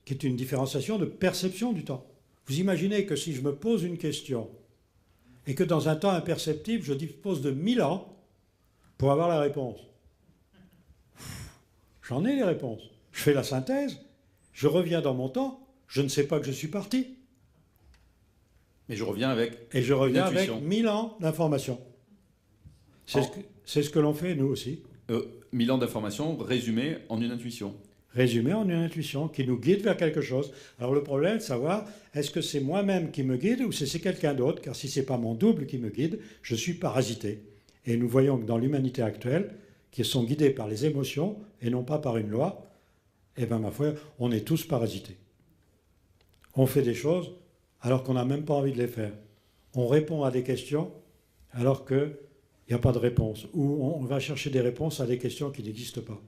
qui est une différenciation de perception du temps. Vous imaginez que si je me pose une question et que dans un temps imperceptible, je dispose de 1000 ans pour avoir la réponse. J'en ai les réponses. Je fais la synthèse, je reviens dans mon temps, je ne sais pas que je suis parti. Mais je reviens avec Et je reviens avec 1000 ans d'information. C'est ce que l'on fait, nous aussi. 1000 ans d'informations résumées en une intuition. résumée en une intuition qui nous guide vers quelque chose. Alors le problème, c'est de savoir, est-ce que c'est moi-même qui me guide ou c'est quelqu'un d'autre? Car si ce n'est pas mon double qui me guide, je suis parasité. Et nous voyons que dans l'humanité actuelle, qui sont guidés par les émotions et non pas par une loi, eh bien ma foi, on est tous parasités. On fait des choses alors qu'on n'a même pas envie de les faire. On répond à des questions alors qu'il n'y a pas de réponse. Ou on va chercher des réponses à des questions qui n'existent pas.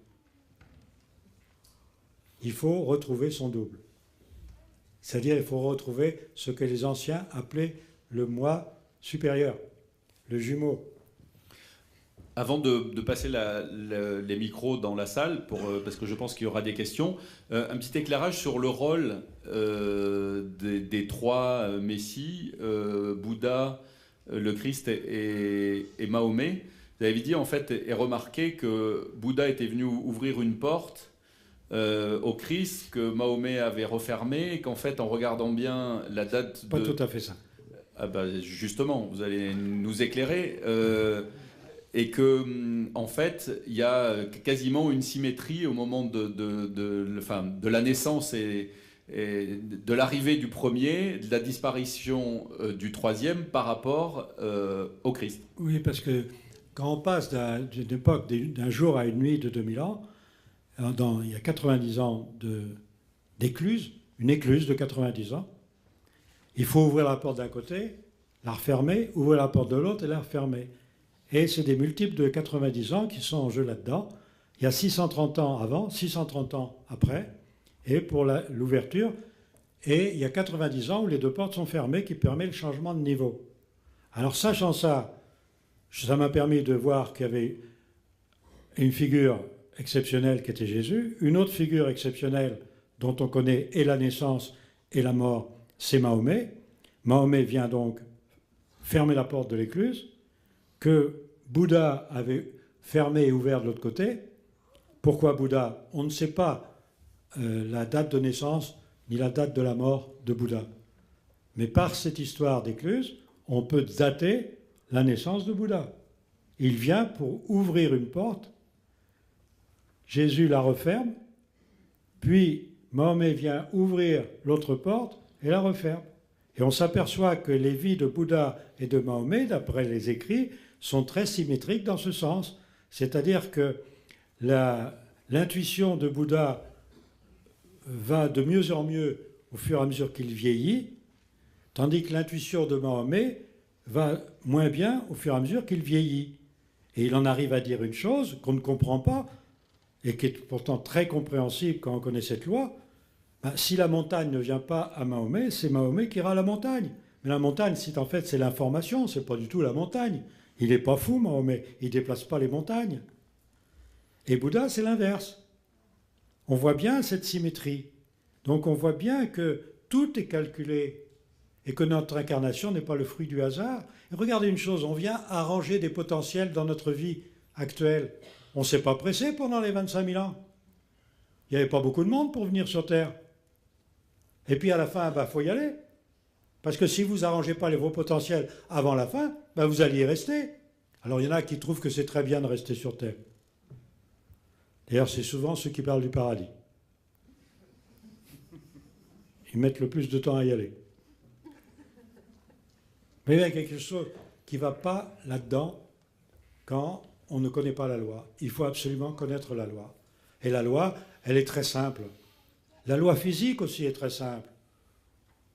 Il faut retrouver son double. C'est-à-dire il faut retrouver ce que les anciens appelaient le moi supérieur, le jumeau. Avant de passer les micros dans la salle, parce que je pense qu'il y aura des questions, un petit éclairage sur le rôle des trois messies, Bouddha, le Christ et Mahomet. Vous avez dit en fait et remarqué que Bouddha était venu ouvrir une porte au Christ, que Mahomet avait refermé, et qu'en fait en regardant bien la date Pas tout à fait ça. Ah bah justement, vous allez nous éclairer. Et que, en fait, il y a quasiment une symétrie au moment de la naissance et de l'arrivée du premier, de la disparition du troisième par rapport au Christ. Oui, parce que quand on passe d'une époque, d'un jour à une nuit de 2000 ans, il y a 90 ans d'écluse, une écluse de 90 ans, il faut ouvrir la porte d'un côté, la refermer, ouvrir la porte de l'autre et la refermer. Et c'est des multiples de 90 ans qui sont en jeu là-dedans. Il y a 630 ans avant, 630 ans après, et pour l'ouverture. Et il y a 90 ans où les deux portes sont fermées qui permet le changement de niveau. Alors sachant ça, ça m'a permis de voir qu'il y avait une figure exceptionnelle qui était Jésus, une autre figure exceptionnelle dont on connaît et la naissance et la mort, c'est Mahomet. Mahomet vient donc fermer la porte de l'écluse, que Bouddha avait fermé et ouvert de l'autre côté. Pourquoi Bouddha? On ne sait pas la date de naissance ni la date de la mort de Bouddha. Mais par cette histoire d'écluse, on peut dater la naissance de Bouddha. Il vient pour ouvrir une porte, Jésus la referme, puis Mahomet vient ouvrir l'autre porte et la referme. Et on s'aperçoit que les vies de Bouddha et de Mahomet, d'après les écrits, sont très symétriques dans ce sens. C'est-à-dire que l'intuition de Bouddha va de mieux en mieux au fur et à mesure qu'il vieillit, tandis que l'intuition de Mahomet va moins bien au fur et à mesure qu'il vieillit. Et il en arrive à dire une chose qu'on ne comprend pas, et qui est pourtant très compréhensible quand on connaît cette loi. Si la montagne ne vient pas à Mahomet, c'est Mahomet qui ira à la montagne. Mais la montagne, en fait, c'est l'information, c'est pas du tout la montagne. Il n'est pas fou, Mahomet, il ne déplace pas les montagnes. Et Bouddha, c'est l'inverse. On voit bien cette symétrie. Donc on voit bien que tout est calculé et que notre incarnation n'est pas le fruit du hasard. Et regardez une chose, on vient arranger des potentiels dans notre vie actuelle. On ne s'est pas pressé pendant les 25 000 ans. Il n'y avait pas beaucoup de monde pour venir sur Terre. Et puis à la fin, faut y aller. Parce que si vous n'arrangez pas vos potentiels avant la fin, vous allez y rester. Alors il y en a qui trouvent que c'est très bien de rester sur Terre. D'ailleurs, c'est souvent ceux qui parlent du paradis. Ils mettent le plus de temps à y aller. Mais il y a quelque chose qui ne va pas là-dedans quand on ne connaît pas la loi. Il faut absolument connaître la loi. Et la loi, elle est très simple. La loi physique aussi est très simple.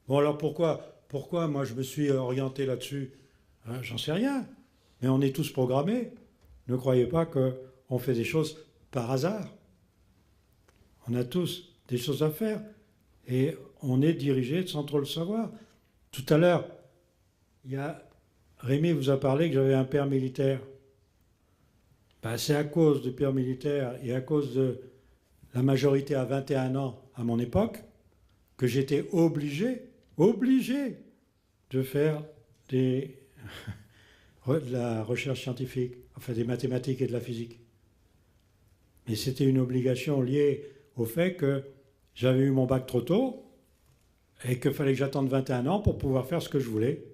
Bon, alors pourquoi moi je me suis orienté là-dessus? J'en sais rien. Mais on est tous programmés. Ne croyez pas qu'on fait des choses par hasard. On a tous des choses à faire. Et on est dirigé sans trop le savoir. Tout à l'heure, Rémi vous a parlé que j'avais un père militaire. C'est à cause du père militaire et à cause de la majorité à 21 ans à mon époque que j'étais obligé de faire de la recherche scientifique, enfin des mathématiques et de la physique. Et c'était une obligation liée au fait que j'avais eu mon bac trop tôt et qu'il fallait que j'attende 21 ans pour pouvoir faire ce que je voulais.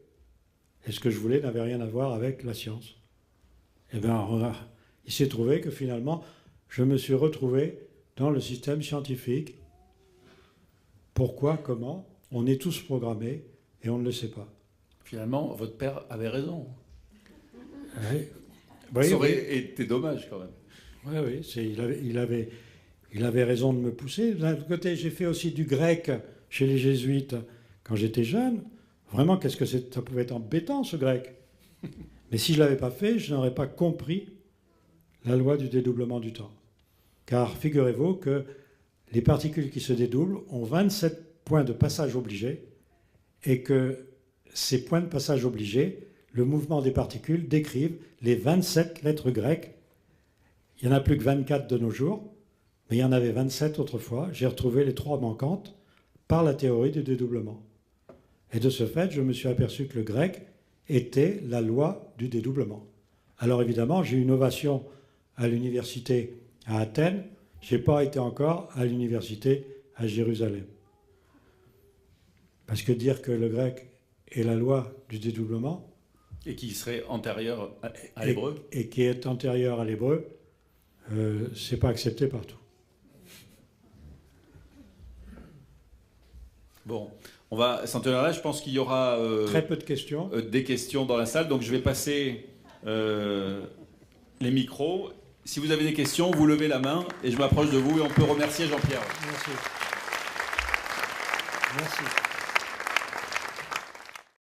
Et ce que je voulais n'avait rien à voir avec la science. Et bien, il s'est trouvé que finalement, je me suis retrouvé dans le système scientifique. Pourquoi, comment? On est tous programmés et on ne le sait pas. Finalement, votre père avait raison. Oui, Ça aurait été dommage quand même. oui, il avait raison de me pousser. D'un autre côté, j'ai fait aussi du grec chez les jésuites quand j'étais jeune. Vraiment, qu'est-ce que ça pouvait être embêtant, ce grec. Mais si je ne l'avais pas fait, je n'aurais pas compris la loi du dédoublement du temps. Car figurez-vous que les particules qui se dédoublent ont 27 points de passage obligés et que ces points de passage obligés, le mouvement des particules décrivent les 27 lettres grecques. Il n'y en a plus que 24 de nos jours, mais il y en avait 27 autrefois. J'ai retrouvé les 3 manquantes par la théorie du dédoublement. Et de ce fait, je me suis aperçu que le grec était la loi du dédoublement. Alors évidemment, j'ai eu une ovation à l'université à Athènes. Je n'ai pas été encore à l'université à Jérusalem. Parce que dire que le grec est la loi du dédoublement... Et qui serait antérieur à l'hébreu. Et qui est antérieur à l'hébreu, c'est pas accepté partout. Bon, on va s'en tenir là. Je pense qu'il y aura très peu de questions. Des questions dans la salle. Donc je vais passer les micros. Si vous avez des questions, vous levez la main et je m'approche de vous et on peut remercier Jean-Pierre. Merci. Merci.